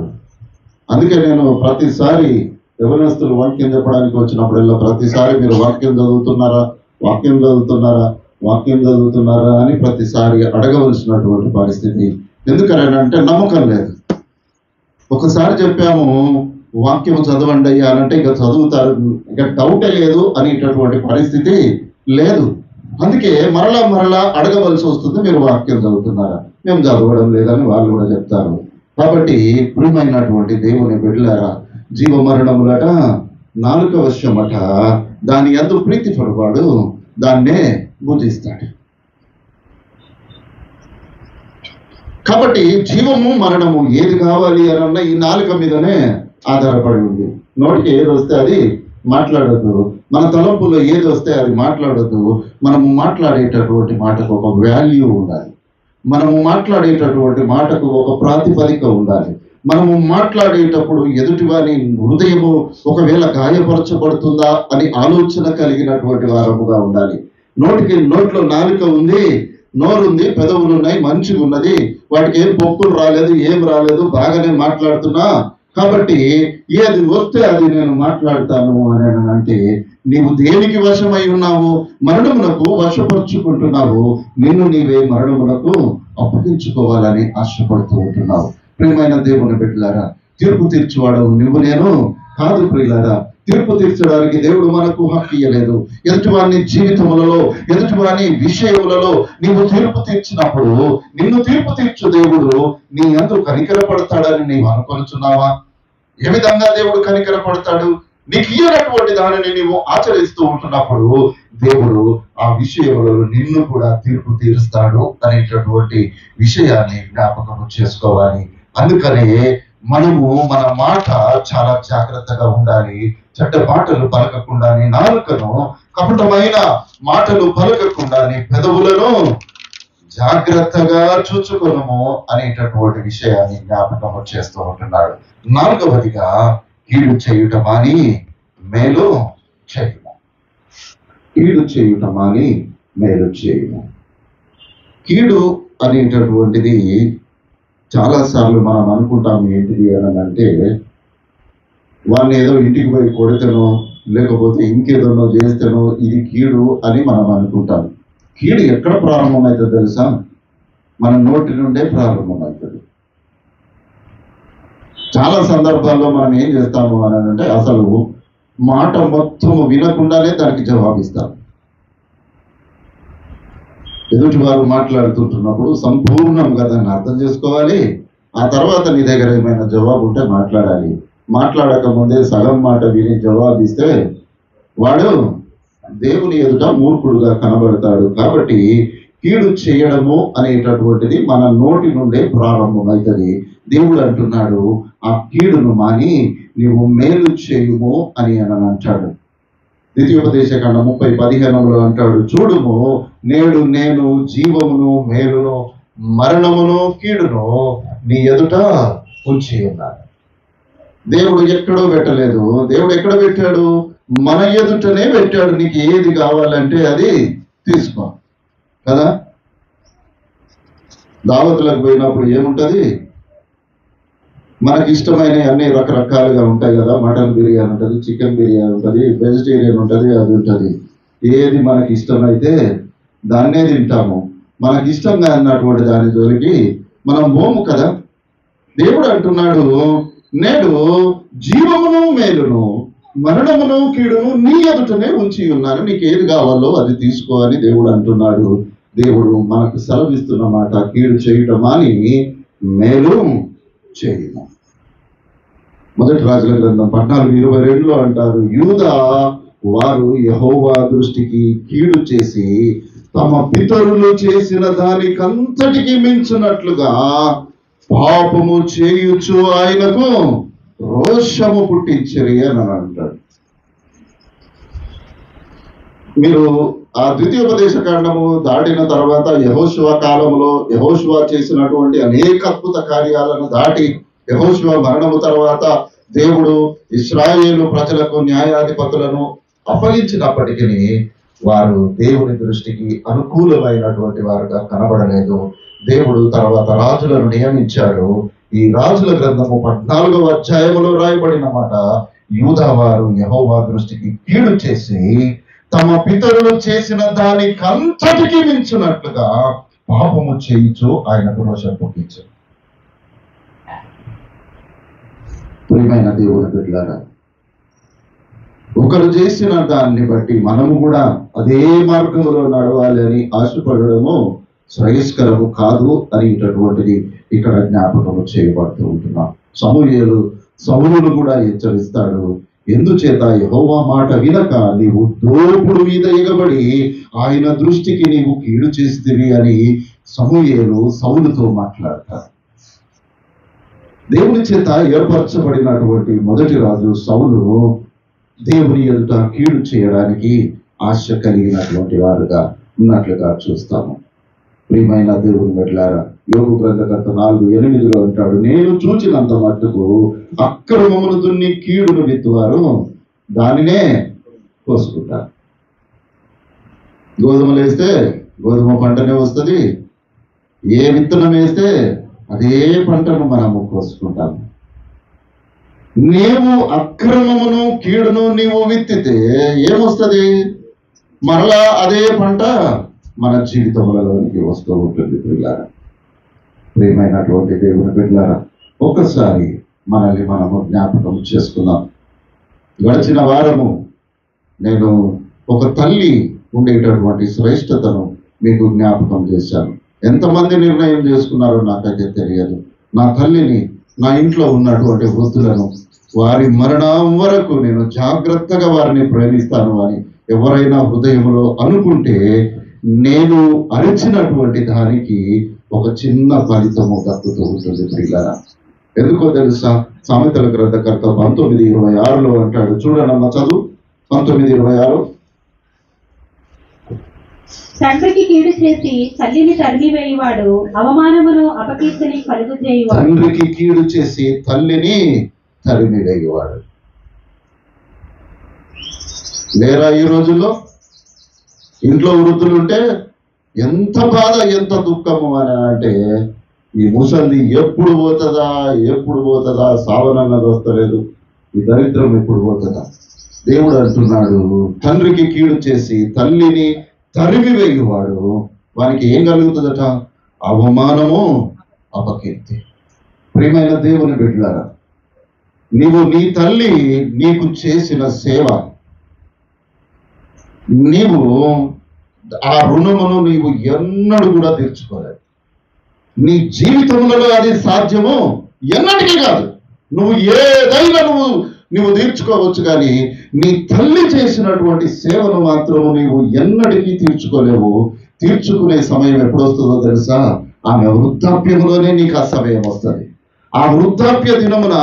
అందుకే నేను ప్రతిసారి యవనస్తులు వాక్యం చెప్పడానికి వచ్చినప్పుడల్లా ప్రతిసారి మీరు వాక్యం చదువుతున్నారా అని ప్రతిసారి అడగవలసినటువంటి పరిస్థితి. ఎందుకనంటే నమ్మకం లేదు. ఒకసారి చెప్పాము, వాక్యం చదవండి అయ్యా అని అంటే ఇక చదువుతారు, ఇక డౌటే లేదు అనేటటువంటి పరిస్థితి లేదు. అందుకే మరలా అడగవలసి వస్తుంది, మీరు వాక్యం చదువుతున్నారా? మేము చదవడం లేదని వాళ్ళు కూడా చెప్తారు. కాబట్టి ప్రియమైనటువంటి దేవుని బిడ్డలారా, జీవ మరణములట నాలుక వశమట, దాని యందు ప్రీతి పడవాడు దాన్నే భుజిస్తాడు. కాబట్టి జీవము మరణము ఏది కావాలి అన్న ఈ నాలుక మీదనే ఆధారపడి ఉంది. నోటికి ఏది వస్తే అది మాట్లాడద్దు, మన తలంపులో ఏది వస్తే అది మాట్లాడద్దు. మనము మాట్లాడేటటువంటి మాటకు ఒక వాల్యూ ఉండాలి, మనము మాట్లాడేటటువంటి మాటకు ఒక ప్రాతిపదిక ఉండాలి. మనము మాట్లాడేటప్పుడు ఎదుటివాని హృదయము ఒకవేళ గాయపరచబడుతుందా అని ఆలోచన కలిగినటువంటి వారముగా ఉండాలి. నోట్లో నాలుక ఉంది, నోరుంది, పెదవులు ఉన్నాయి, మంచిగా ఉన్నది, వాటికి ఏం పొక్కులు రాలేదు, ఏం రాలేదు, బాగానే మాట్లాడుతున్నా, కాబట్టి ఏది వస్తే అది నేను మాట్లాడతాను అని అంటే నీవు దేనికి వశమై ఉన్నావు? మరణమునకు వశపరుచుకుంటున్నావు. నిన్ను నీవే మరణమునకు అప్పగించుకోవాలని ఆశపడుతూ ఉంటున్నావు. ప్రియమైన దేవుని బిడ్డలారా, తీర్పు తీర్చువాడు నువ్వు నేను కాదు. ప్రియులారా, తీర్పు తీర్చడానికి దేవుడు మనకు హక్కు ఇయ్యలేదు. ఎదుటివాని జీవితములలో, ఎదుటివాని విషయములలో నీవు తీర్పు తీర్చినప్పుడు నిన్ను తీర్పు తీర్చు దేవుడు నీ యందు కనికరపడతాడని నీవు అనుకొనుచున్నావా? ఏ విధంగా దేవుడు కనికరపడతాడు? నీకు ఇయ్యనటువంటి దానిని నీవు ఆచరిస్తూ ఉంటున్నప్పుడు దేవుడు ఆ విషయములలో నిన్ను కూడా తీర్పు తీరుస్తాడు అనేటటువంటి విషయాన్ని జ్ఞాపకం చేసుకోవాలి. అందుకనే మనము మన మాట చాలా జాగ్రత్తగా ఉండాలి. చెడ్డ మాటలు పలకకుండానే నాలుకను, కపటమైన మాటలు పలకకుండానే పెదవులను జాగ్రత్తగా చూచుకొనుము అనేటటువంటి విషయాన్ని జ్ఞాపకం చేస్తూ ఉంటున్నాడు. నాలుగవదిగా కీడు చేయుట మాని మేలు చేయుము. కీడు చేయుట మాని మేలు చేయుము. కీడు అనేటటువంటిది చాలాసార్లు మనం అనుకుంటాం ఏంటిది అని అంటే, వాడిని ఏదో ఇంటికి పోయి కొడితేనో లేకపోతే ఇంకేదోనో చేస్తేనో ఇది కీడు అని మనం అనుకుంటాం. కీడు ఎక్కడ ప్రారంభమవుతుందో తెలుసా? మన నోటి నుండే ప్రారంభమవుతుంది. చాలా సందర్భాల్లో మనం ఏం చేస్తాము అని అంటే, అసలు మాట మొత్తం వినకుండానే దానికి జవాబిస్తాం. ఎదుటి వారు మాట్లాడుతుంటున్నప్పుడు సంపూర్ణంగా దాన్ని అర్థం చేసుకోవాలి. ఆ తర్వాత నీ దగ్గర ఏమైనా జవాబు ఉంటే మాట్లాడాలి. మాట్లాడక ముందే సగం మాట విని జవాబిస్తే వాడు దేవుని ఎదుట మూర్ఖుడుగా కనబడతాడు. కాబట్టి కీడు చేయడము అనేటటువంటిది మన నోటి నుండే ప్రారంభమవుతుంది. దేవుడు అంటున్నాడు, ఆ కీడును మాని నీవు మేలు చేయుము అని అంటాడు. ద్వితీయోపదేశకాండం 30:15 అంటాడు, చూడుము నేడు నేను జీవమును మేలును మరణమును కీడును నీ ఎదుట ఉంచి ఉన్నాను. దేవుడు ఎక్కడో పెట్టలేదు. దేవుడు ఎక్కడ పెట్టాడు? మన ఎదుటనే పెట్టాడు. నీకు ఏది కావాలంటే అది తీసుకో కదా. దావతులకు పోయినప్పుడు ఏముంటది? మనకి ఇష్టమైన అన్ని రకరకాలుగా ఉంటాయి కదా. మటన్ బిర్యానీ ఉంటుంది, చికెన్ బిర్యానీ ఉంటుంది, వెజిటేరియన్ ఉంటుంది, అది ఉంటుంది. ఏది మనకి ఇష్టమైతే దాన్నే తింటాము. మనకి ఇష్టంగా అన్నటువంటి దాని జోలికి మనం పోము కదా. దేవుడు అంటున్నాడు, నేడు జీవమును మేలును మరణమును కీడును నీ ఎదుటనే ఉంచి ఉన్నాను, నీకు ఏది కావాలో అది తీసుకో అని దేవుడు అంటున్నాడు. దేవుడు మనకు సెలవిస్తున్న మాట, కీడు చేయటం అని మేలు చేయము. మొదటి రాజుల గ్రంథం 14:22 అంటారు, యూదా వారు యెహోవా దృష్టికి కీడు చేసి తమ పితరులు చేసిన దానికంతటికి మించినట్లుగా పాపము చేయుచు ఆయనకు రోషము పుట్టించరి అని అంటాడు. మీరు ఆ ద్వితీయోపదేశకాండము దాటిన తర్వాత యెహోషువ కాలంలో యెహోషువ చేసినటువంటి అనేక అద్భుత కార్యాలను దాటి యెహోషువ మరణము తర్వాత దేవుడు ఇశ్రాయేలు ప్రజలకు న్యాయాధిపతులను అప్పగించినప్పటికీ వారు దేవుని దృష్టికి అనుకూలమైనటువంటి వారుగా కనబడలేదు. దేవుడు తర్వాత రాజులను నియమించాడు. ఈ రాజుల గ్రంథము 14వ అధ్యాయములో రాయబడిన మాట, యూదా వారు యెహోవా దృష్టికి కీడు చేసి తమ పితరులు చేసిన దానికంతటికి మించినట్లుగా పాపము చేయించు ఆయనకు రోషం పుట్టించారు. ప్రియమైన దేవుని బిడ్డలారా, ఒకరు చేసిన దాన్ని బట్టి మనము కూడా అదే మార్గంలో నడవాలి అని ఆశపడడము శ్రేయస్కరము కాదు అనేటటువంటిది ఇక్కడ జ్ఞాపకము చేయబడుతూ ఉంటున్నాం. సమూయేలు సౌలును కూడా హెచ్చరిస్తాడు. ఎందుచేత యెహోవా మాట వినక నీవు దోపుడు మీద ఎగబడి ఆయన దృష్టికి నీవు కీడు చేస్తేవి అని సమూయేలు సౌలుతో మాట్లాడతారు. దేవుని చేత ఏర్పరచబడినటువంటి మొదటి రాజు సౌలు దేవుని ఎదుట కీడు చేయడానికి ఆశ కలిగినటువంటి వారుగా ఉన్నట్లుగా చూస్తాము. ప్రియమైన దేవుని బిడ్డలారా, యోబు గ్రంథకర్త 4:8 అంటాడు, నేను చూచినంత మట్టుకు అక్రమమును దున్ని కీడును విత్తువారు దానినే కోసుకుంటారు. గోధుమలు వేస్తే గోధుమ పంటనే వస్తుంది, ఏ విత్తనం వేస్తే అదే పంటను మనము కోసుకుంటాము. నీవు అక్రమమును కీడును నీవు విత్తితే ఏమొస్తుంది? మరలా అదే పంట మన జీవితములలోనికి వస్తూ ఉంటుంది. ప్రియమైనటువంటి దేవుని బిడ్డలారా, ఒక్కసారి మనల్ని మనము జ్ఞాపకం చేసుకుందాం. గడిచిన వారము నేను ఒక తల్లి ఉండేటటువంటి శ్రేష్టతను మీకు జ్ఞాపకం చేశాను. ఎంతమంది నిర్ణయం చేసుకున్నారో నాకైతే తెలియదు. నా తల్లిని, నా ఇంట్లో ఉన్నటువంటి వృద్ధులను వారి మరణం వరకు నేను జాగ్రత్తగా వారిని ప్రేమిస్తాను అని ఎవరైనా హృదయంలో అనుకుంటే నేను అరిచినటువంటి దానికి ఒక చిన్న ఫలితము దక్కుతూ ఉంటుంది. ప్రియులారా, ఎందుకో తెలుసా? సామెతల గ్రంథకర్త 19:26 అంటాడు. చూడనమ్మా, చదువు 19:26. తండ్రికి కీడు చేసి తల్లిని తరిమివేయువాడు అవమానమును అపకీర్తిని కలుగు చేయువాడు. తండ్రికి కీడు చేసి తల్లిని తరిమివేయువాడు. లేరా ఈ రోజుల్లో? ఇంట్లో వృద్ధులు ఉంటే ఎంత బాధ, ఎంత దుఃఖము అని అంటే, ఈ ముసలి ఎప్పుడు పోతుందా, సావనన్నది వస్తలేదు, ఈ దరిద్రం ఎప్పుడు పోతుందా? దేవుడు అంటున్నాడు, తండ్రికి కీడు చేసి తల్లిని తరిమివేయువాడు వానికి ఏం కలుగుతుందట? అవమానము, అపకీర్తి. ప్రియమైన దేవుని బిడ్డలారా, నీవు నీ తల్లి నీకు చేసిన సేవ, నీవు ఆ రుణమును నీవు ఎన్నడూ కూడా తీర్చుకోలేదు. నీ జీవితంలో అది సాధ్యము ఎన్నటికీ కాదు. నువ్వు ఏదైనా నువ్వు తీర్చుకోవచ్చు, కానీ నీ తల్లి చేసినటువంటి సేవను మాత్రము నీవు ఎన్నటికీ తీర్చుకోలేవు. తీర్చుకునే సమయం ఎప్పుడు వస్తుందో తెలుసా? ఆమె వృద్ధాప్యములోనే నీకు ఆ సమయం వస్తుంది. ఆ వృద్ధాప్య దినమున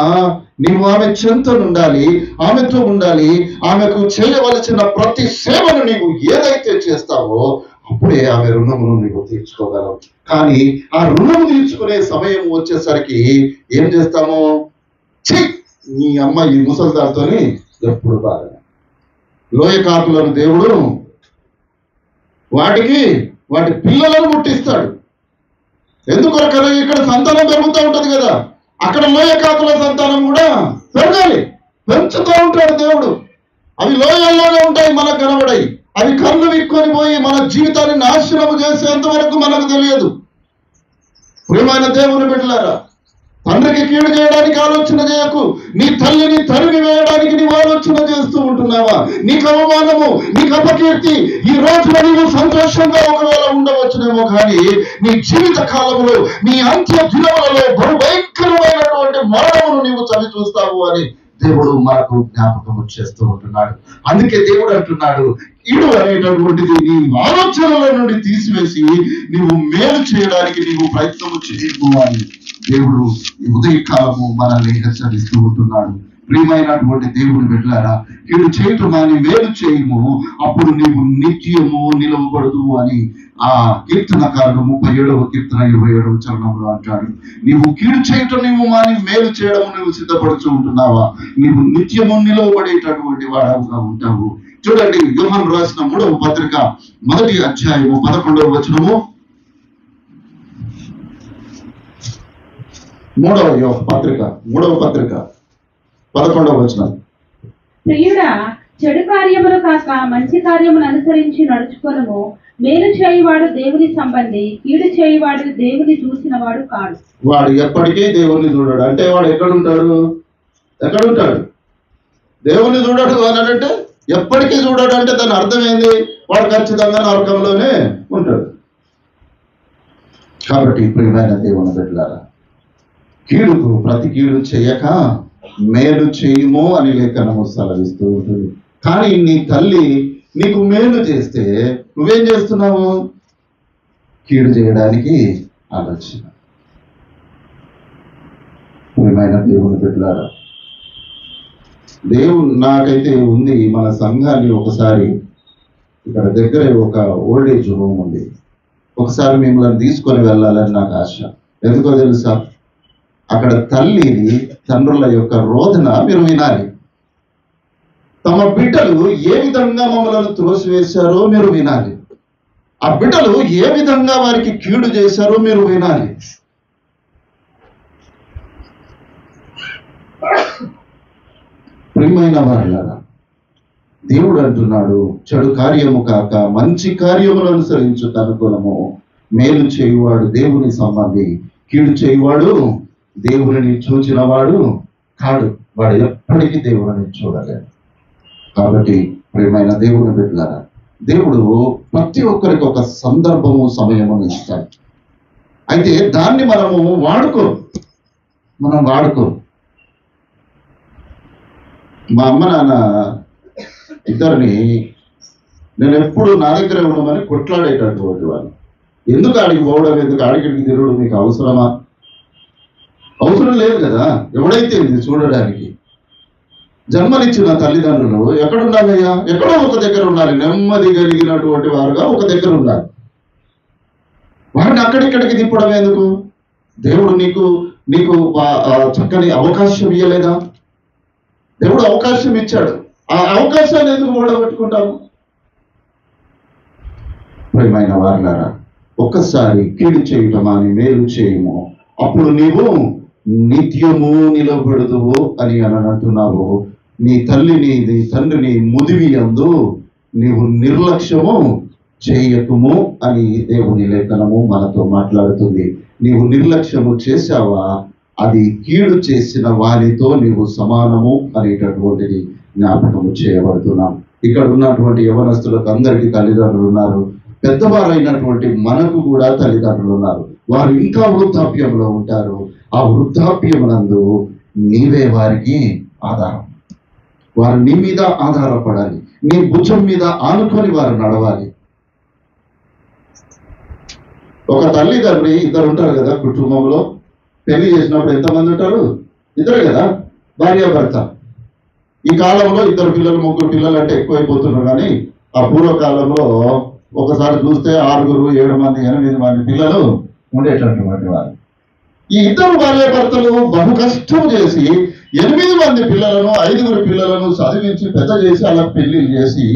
నీవు ఆమె చెంతనుండాలి, ఆమెతో ఉండాలి. ఆమెకు చేయవలసిన ప్రతి సేవను నీవు ఏదైతే చేస్తావో అప్పుడే ఆమె రుణమును నీవు తీర్చుకోగలవు. కానీ ఆ రుణము తీర్చుకునే సమయం వచ్చేసరికి ఏం చేస్తాము? నీ అమ్మ ఈ ముసల్దారితో ఎప్పుడు బాగా. లోయ కాకులను దేవుడు వాటి పిల్లలను ముట్టిస్తాడు. ఎందుకొరకనే ఇక్కడ సంతానం పెరుగుతూ ఉంటది కదా, అక్కడ లోయ కాకుల సంతానం కూడా పెరగాలి, పెంచుతూ ఉంటాడు దేవుడు. అవి లోయల్లోనే ఉంటాయి, మనకు కనబడాయి. అవి కళ్ళు విక్కొని పోయి మన జీవితాన్ని నాశనము చేసేంత వరకు మనకు తెలియదు. ప్రియమైన దేవుని బిడ్డలారా, తండ్రికి కీడు చేయడానికి ఆలోచన చేయకు. నీ తల్లిని తరిమి వేయడానికి నీవు ఆలోచన చేస్తూ ఉంటున్నావా? నీకు అవమానము, నీకు అపకీర్తి. ఈ రోజున నీవు సంతోషంగా ఒకవేళ ఉండవచ్చునేమో, కానీ నీ జీవిత కాలంలో, నీ అంత్య దినములలో బహు భయంకరమైనటువంటి మరణమును నీవు చవి చూస్తావు అని దేవుడు మనకు జ్ఞాపకం చేస్తూ ఉంటున్నాడు. అందుకే దేవుడు అంటున్నాడు, కీడు అనేటటువంటిది నీ ఆలోచనల నుండి తీసివేసి నీవు మేలు చేయడానికి నీవు ప్రయత్నం చేయకు అని దేవుడు ఈ ఉదయకాలము మనల్ని హెచ్చరిస్తూ ఉంటున్నాడు. ప్రియమైనటువంటి దేవుని బిడ్డలారా, కీడు చేయటం అని మేలు చేయము, అప్పుడు నీవు నిత్యము నిలవబడదు అని ఆ కీర్తనకారుడు 37వ కీర్తన 27వ చరణంలో అంటాడు. నీవు కీడు చేయటం నీవు మాని మేలు చేయడం నువ్వు సిద్ధపడుతూ ఉంటున్నావా? నీవు నిత్యము నిలవబడేటటువంటి వాడవుగా ఉంటావు. చూడండి, యోహాను రాసిన 3వ పత్రిక 1వ అధ్యాయము 11వ వచనము. 3వ పత్రిక 11వ వచనం. ప్రియుడా, చెడు కార్యములు కాక మంచి కార్యమును అనుసరించి నడుచుకొనుము. మేలు చేయువాడు దేవుని సంబంధి, కీడు చేయువాడు దేవుని చూసిన వాడు కాడు. వాడు ఎప్పటికీ దేవుణ్ణి చూడాడు. అంటే వాడు ఎక్కడుంటాడు? ఎక్కడుంటాడు? దేవుని చూడడు అని అంటే ఎప్పటికీ చూడడు అంటే దాని అర్థం ఏంది? వాడు ఖచ్చితంగా నరకంలోనే ఉంటాడు. కాబట్టి ప్రియమైన దేవుని బిడ్డలారా, కీడుకు ప్రతి కీడు చేయక మేలు చేయము అని లేఖనము సెలవిస్తూ ఉంటుంది. కానీ నీ తల్లి నీకు మేలు చేస్తే నువ్వేం చేస్తున్నావు? కీడు చేయడానికి ఆలోచన. ప్రియమైన దేవుని బిడ్డలారా, దేవుడు నాకైతే ఉంది, మన సంఘాన్ని ఒకసారి ఇక్కడ దగ్గర ఒక ఓల్డేజ్ రూమ్ ఉంది, ఒకసారి మిమ్మల్ని తీసుకొని వెళ్ళాలని నాకు ఆశ. ఎందుకో తెలుసా? అక్కడ తల్లి తండ్రుల యొక్క రోదన మీరు వినాలి. తమ బిడ్డలు ఏ విధంగా మమ్మల్ని త్రోసివేశారో మీరు వినాలి. ఆ బిడ్డలు ఏ విధంగా వారికి కీడు చేశారో మీరు వినాలి. ప్రియమైన వారులారా, దేవుడు అంటున్నాడు, చెడు కార్యము కాక మంచి కార్యములు అనుసరించు కనుకొనము. మేలు చేయువాడు దేవుని సంబంధి, కీడు చేయువాడు దేవుని చూచినవాడు కాడు. వాడు ఎప్పటికీ దేవుని చూడలేడు. కాబట్టి ప్రియమైన దేవుని బిడ్డలారా, దేవుడు ప్రతి ఒక్కరికి ఒక సందర్భము సమయమును ఇస్తాడు. అయితే దాన్ని మనం వాడుకో. మా అమ్మ నాన్న ఇద్దరిని నేను ఎప్పుడు నా దగ్గర ఉండమని కొట్లాడేటటువంటి వాళ్ళు. ఎందుకు ఆడికి పోవడం, ఎందుకు ఆడికి తిరగడం మీకు అవసరమా? అవసరం లేదు కదా. ఎవడైతే ఇది చూడడానికి జన్మనిచ్చిన తల్లిదండ్రులు ఎక్కడుండాలయ్యా? ఎక్కడో ఒక దగ్గర ఉండాలి. నెమ్మది కలిగినటువంటి వారుగా ఒక దగ్గర ఉండాలి. వారిని అక్కడిక్కడికి తిప్పడం ఎందుకు? దేవుడు నీకు చక్కని అవకాశం ఇవ్వలేదా? దేవుడు అవకాశం ఇచ్చాడు. ఆ అవకాశాన్ని ఎందుకు ఓడగొట్టుకుంటాము? ప్రియమైన వారులారా, ఒక్కసారి కీడు చేయటం అని మేలు చేయము, అప్పుడు నీవు నిత్యము నిలబెడుదువు అని అంటున్నావు. నీ తల్లిని నీ తండ్రిని ముదివి యందు నీవు నిర్లక్ష్యము చేయకుము అని దేవుని లేఖనము మనతో మాట్లాడుతుంది. నీవు నిర్లక్ష్యము చేశావా, అది కీడు చేసిన వారితో నీవు సమానము అనేటటువంటిది జ్ఞాపకము చేయబడుతున్నాం. ఇక్కడ ఉన్నటువంటి యవనస్తులకు అందరికీ తల్లిదండ్రులు ఉన్నారు. పెద్దవారైనటువంటి మనకు కూడా తల్లిదండ్రులు ఉన్నారు. వారు ఇంకా వృద్ధాప్యంలో ఉంటారు. ఆ వృద్ధాప్యమునందు నీవే వారికి ఆధారం. వారు నీ మీద ఆధారపడాలి. నీ భుజం మీద ఆనుకొని వారు నడవాలి. ఒక తల్లిదండ్రి ఇద్దరు ఉంటారు కదా కుటుంబంలో. పెళ్లి చేసినప్పుడు ఎంతమంది ఉంటారు? ఇద్దరు కదా, భార్య భర్త. ఈ కాలంలో 2 పిల్లలు 3 పిల్లలు అంటే ఎక్కువైపోతున్నారు. కానీ ఆ పూర్వకాలంలో ఒకసారి చూస్తే 6, 7 మంది 8 మంది పిల్లలు ఉండేటటువంటి వారు. ఈ 2 భార్య భర్తలు బహు కష్టం చేసి 8 మంది పిల్లలను 5 పిల్లలను చదివించి పెద్ద చేసి అలా పెళ్లిళ్ళు చేసి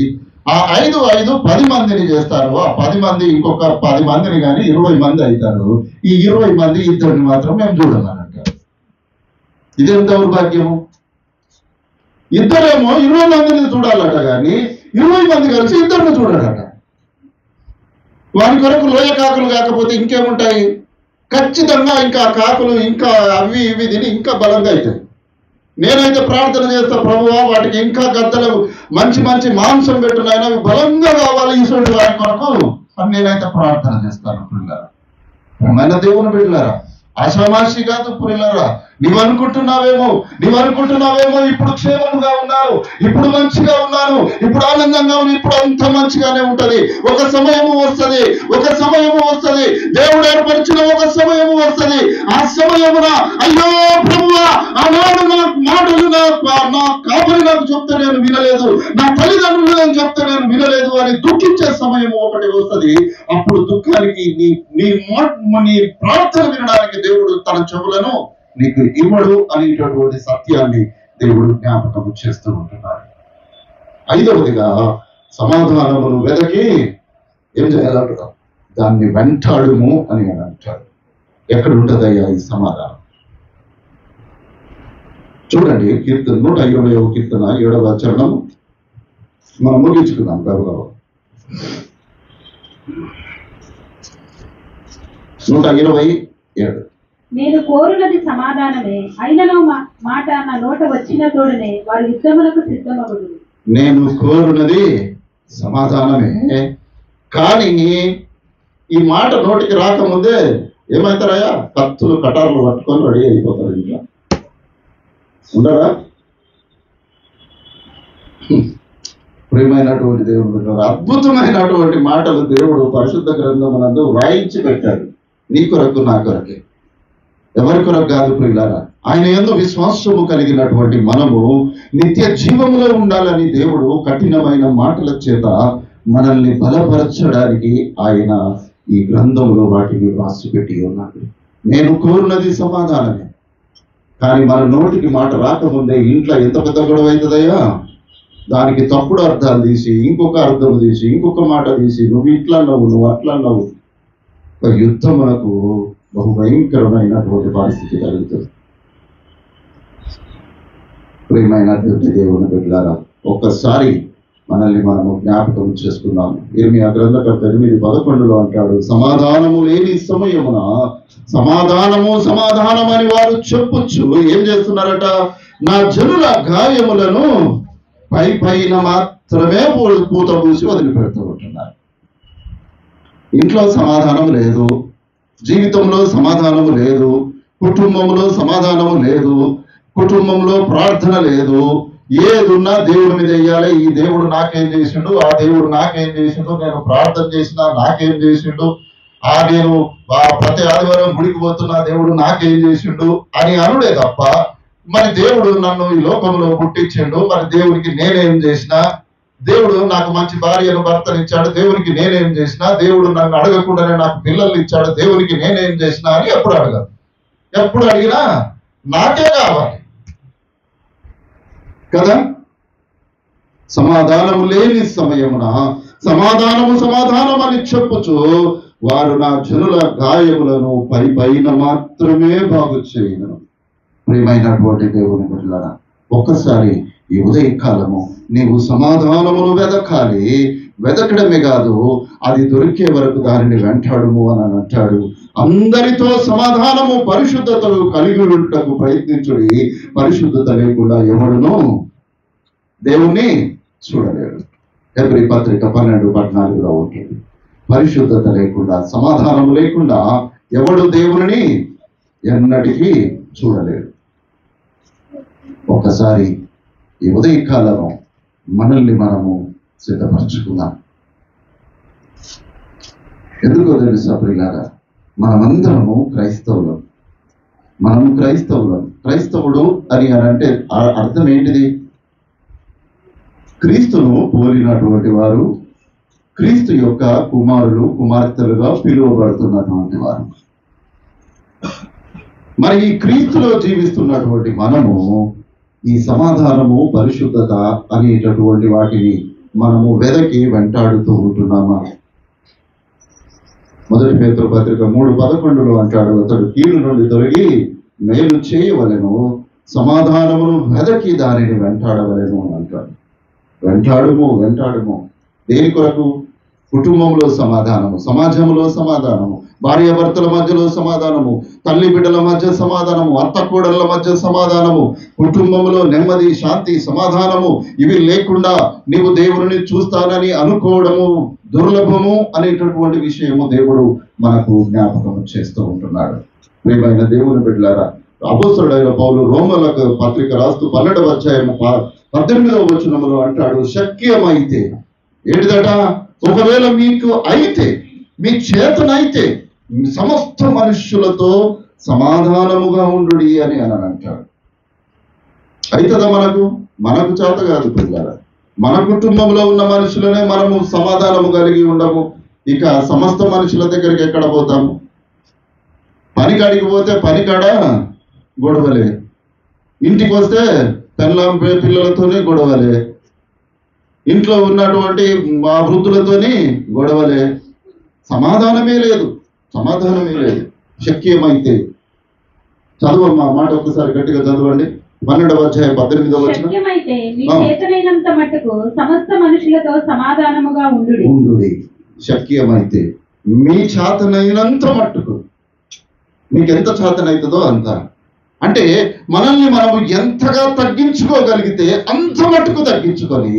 ఆ 5 10 మందిని చేస్తారు. ఆ 10 మంది ఇంకొక 10 మందిని కానీ 20 మంది అవుతారు. ఈ 20 మంది ఇద్దరిని మాత్రం మేము చూడమని అంటారు. ఇదేం దౌర్భాగ్యము? ఇద్దరేమో 20 మందిని చూడాలట, కానీ 20 మంది కలిసి ఇద్దరిని చూడాలట. వారి కొరకు లోయ కాకులు కాకపోతే ఇంకేముంటాయి? ఖచ్చితంగా ఇంకా కాకులు ఇంకా అవి ఇవి తిని ఇంకా బలంగా అవుతాయి. నేనైతే ప్రార్థన చేస్తా, ప్రభువా వాటికి ఇంకా గద్దలు మంచి మంచి మాంసం పెట్టున్నాయని అవి బలంగా కావాలి ఈశ్వరుడు వారి కొరకు అని నేనైతే ప్రార్థన చేస్తాను. పిల్లరా, మన దేవుని బిడ్డలారా, ఆషామాషి కాదు పిల్లరా. నీవు అనుకుంటున్నావేమో ఇప్పుడు క్షేమంగా ఉన్నాను, ఇప్పుడు మంచిగా ఉన్నాను, ఇప్పుడు ఆనందంగా ఉన్నాను, ఇప్పుడు అంత మంచిగానే ఉంటది. ఒక సమయము వస్తది, దేవుడు ఏర్పరిచిన ఒక సమయము వస్తది. ఆ సమయమున అయ్యో ప్రభువా, ఆనాడు నా మాటలు నా కాపరి నాకు చెప్తే నేను వినలేదు, నా తల్లిదండ్రులు నేను చెప్తే నేను వినలేదు అని దుఃఖించే సమయము ఒకటి వస్తది. అప్పుడు దుఃఖానికి నీ ప్రార్థన వినడానికి దేవుడు తన చెవులను నీకు ఇవ్వడు అనేటటువంటి సత్యాన్ని దేవుడు జ్ఞాపకం చేస్తూ ఉంటున్నాడు. 5వదిగా సమాధానమును వెదకి ఏం చేయాలంట? దాన్ని వెంటాడుము అని అంటాడు. ఎక్కడ ఉంటదయ్యా ఈ సమాధానం? చూడండి, కీర్తన 120వ కీర్తన 7వ చరణం మనం ముగించుకుందాం. గౌరవ 127 నేను కోరునది సమాధానమే, అయినను మాట నా నోట వచ్చిన తోడనే వారు యుద్ధములకు సిద్ధమగుడు. నేను కోరునది సమాధానమే, కానీ ఈ మాట నోటికి రాకముందే ఏమవుతారయ్యా? కత్తులు కటార్లు పట్టుకొని రెడీ అయిపోతారు. ఇంట్లో ఉండరా? ప్రియమైనటువంటి దేవుడు బిడ్డలారా, అద్భుతమైనటువంటి మాటలు దేవుడు పరిశుద్ధ గ్రంథమునందు వ్రాయించి పెట్టాడు. నీ కొరకు నా కొరకే, ఎవరి కొరకు కాదు ప్రియులారా. ఆయన యందు విశ్వాసము కలిగినటువంటి మనము నిత్య జీవములో ఉండాలని దేవుడు కఠినమైన మాటల చేత మనల్ని బలపరచడానికి ఆయన ఈ గ్రంథంలో వాటిని రాసిపెట్టి ఉన్నాడు. నేను కోరునది సమాధానమే, కానీ మన నోటికి మాట రాకముందే ఇంట్లో ఎంత పెద్ద గొడవ అవుతుందయ్యా? దానికి తప్పుడు అర్థాలు తీసి, ఇంకొక అర్థం తీసి, ఇంకొక మాట తీసి, నువ్వు ఇట్లా నవ్వు, నువ్వు అట్లా నవ్వు, ఒక యుద్ధములకు బహు భయంకరమైనటువంటి పరిస్థితి కలుగుతుంది. ప్రియమైనటువంటి దేవుని బిడ్డలారా, ఒక్కసారి మనల్ని మనము జ్ఞాపకం చేసుకున్నాము. ఇర్మియా గ్రంథకర్త 8:11 అంటాడు, సమాధానము లేని సమయమున సమాధానము సమాధానం అని వారు చెప్పొచ్చు. ఏం చేస్తున్నారట? నా జనుల గాయములను పైన మాత్రమే పూత పూసి వదిలిపెడుతూ ఉంటున్నారు. ఇంట్లో సమాధానం లేదు, జీవితంలో సమాధానము లేదు, కుటుంబంలో సమాధానము లేదు, కుటుంబంలో ప్రార్థన లేదు. ఏదున్నా దేవుడి మీద వేయాలి. ఈ దేవుడు నాకేం చేసిండు, ఆ దేవుడు నాకేం చేసిండు, నేను ప్రార్థన చేసినా నాకేం చేసిండు, నేను ప్రతి ఆదివారం గుడికి పోతున్నా దేవుడు నాకేం చేసిండు అని అనుడే తప్ప, మరి దేవుడు నన్ను ఈ లోకంలో పుట్టించిండు, మరి దేవుడికి నేనేం చేసినా, దేవుడు నాకు మంచి భార్యను భర్తనిచ్చాడు, దేవునికి నేనేం చేసినా, దేవుడు నన్ను అడగకుండానే నాకు పిల్లల్ని ఇచ్చాడు, దేవునికి నేనేం చేసినా అని ఎప్పుడు అడగదు. ఎప్పుడు అడిగినా నాకే కావాలి కదా. సమాధానము లేని సమయమున సమాధానం అని చెప్పుచు వారు నా జనుల గాయములను పైన మాత్రమే బాగు చేయను. ప్రియమైనటువంటి దేవుని బిడ్డలారా, ఒక్కసారి ఈ ఉదయకాలము నీవు సమాధానమును వెదకాలి. వెదకడమే కాదు, అది దొరికే వరకు దానిని వెంటాడుము అని అంటాడు. అందరితో సమాధానము పరిశుద్ధతను కలిగి ఉంటకు ప్రయత్నించుడి. పరిశుద్ధత లేకుండా ఎవడును దేవుణ్ణి చూడలేడు. హెబ్రీ పత్రిక 12:14 ఉంటుంది. పరిశుద్ధత లేకుండా, సమాధానం లేకుండా ఎవడు దేవుని ఎన్నటికీ చూడలేడు. ఒకసారి ఈ ఉదయకాలము మనల్ని మనము సిద్ధపరచుకుందాం. ఎందుకో తెలుసా ప్రియులారా, మనమందరము క్రైస్తవులం. మనము క్రైస్తవులం. క్రైస్తవుడు అని అంటే అర్థం ఏంటిది? క్రీస్తును పోలినటువంటి వారు, క్రీస్తు యొక్క కుమారులు కుమార్తెలుగా పిలువబడుతున్నటువంటి వారు. మరి ఈ క్రీస్తులో జీవిస్తున్నటువంటి మనము ఈ సమాధానము పరిశుద్ధత అనేటటువంటి వాటిని మనము వెదకి వెంటాడుతూ ఉంటున్నామా? 1 పేతురు పత్రిక 3:11 అంటాడు, అతడు కీడు నుండి తొలగి మేలు చేయవలెను, సమాధానమును వెదకి దానిని వెంటాడవలెను అని అంటాడు. వెంటాడుము దేని కొరకు? కుటుంబంలో సమాధానము, సమాజంలో సమాధానము, భార్యాభర్తల మధ్యలో సమాధానము, తల్లి బిడ్డల మధ్య సమాధానము, అత్త కోడళ్ళ మధ్య సమాధానము, కుటుంబంలో నెమ్మది, శాంతి, సమాధానము. ఇవి లేకుండా నీవు దేవుని చూస్తానని అనుకోవడము దుర్లభము అనేటటువంటి విషయము దేవుడు మనకు జ్ఞాపకం చేస్తూ ఉంటున్నాడు. ప్రియమైన దేవుని బిడ్డలారా, అపోస్తలుడైన పౌలు రోమలకు పత్రిక రాస్తూ 12:18 అంటాడు, శక్యమైతే ఏంటిదట? ఒకవేళ మీకు అయితే, మీ చేతనైతే సమస్త మనుష్యులతో సమాధానముగా ఉండుడి అని అంటాడు. అవుతుందా? మనకు చేత కాదు పిల్లల. మన కుటుంబంలో ఉన్న మనుషులనే మనము సమాధానము కలిగి ఉండము. ఇక సమస్త మనుషుల దగ్గరికి ఎక్కడ పోతాము? పనికాడికి పోతే పనికాడ గొడవలే, ఇంటికి వస్తే పిల్లలతోనే గొడవలే, ఇంట్లో ఉన్నటువంటి మా వృద్ధులతోని గొడవలే. సమాధానమే లేదు. శక్యమైతే చదువమ్మా మాట ఒక్కసారి గట్టిగా చదవండి. 12:18 శక్యమైతే మీ చేతనైనంత మట్టుకు సమస్త మనుషులతో సమాధానముగా ఉండుడి. శక్యమైతే మీ చేతనైనంత మట్టుకు, మీకు ఎంత చేతనవుతుందో అంత. అంటే మనల్ని మనము ఎంతగా తగ్గించుకోగలిగితే అంత మటుకు తగ్గించుకొని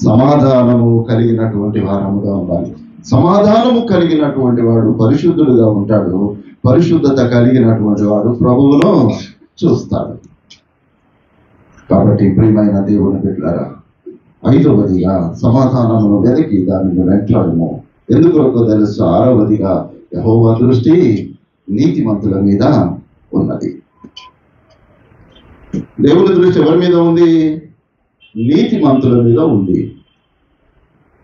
సమాధానము కలిగినటువంటి వారముగా ఉండాలి. సమాధానము కలిగినటువంటి వాడు పరిశుద్ధుడుగా ఉంటాడు. పరిశుద్ధత కలిగినటువంటి వాడు ప్రభువును చూస్తాడు. కాబట్టి ప్రియమైన దేవుని బిడ్డలారా, 5వదిగా సమాధానమును వెతికి దానిని వెంటాడము. ఎందుకు తెలుసు? 6వదిగా యెహోవా దృష్టి నీతిమంతుల మీద ఉన్నది. దేవుని దృష్టి ఎవరి మీద ఉంది? నీతిమంతుల మీద ఉంది.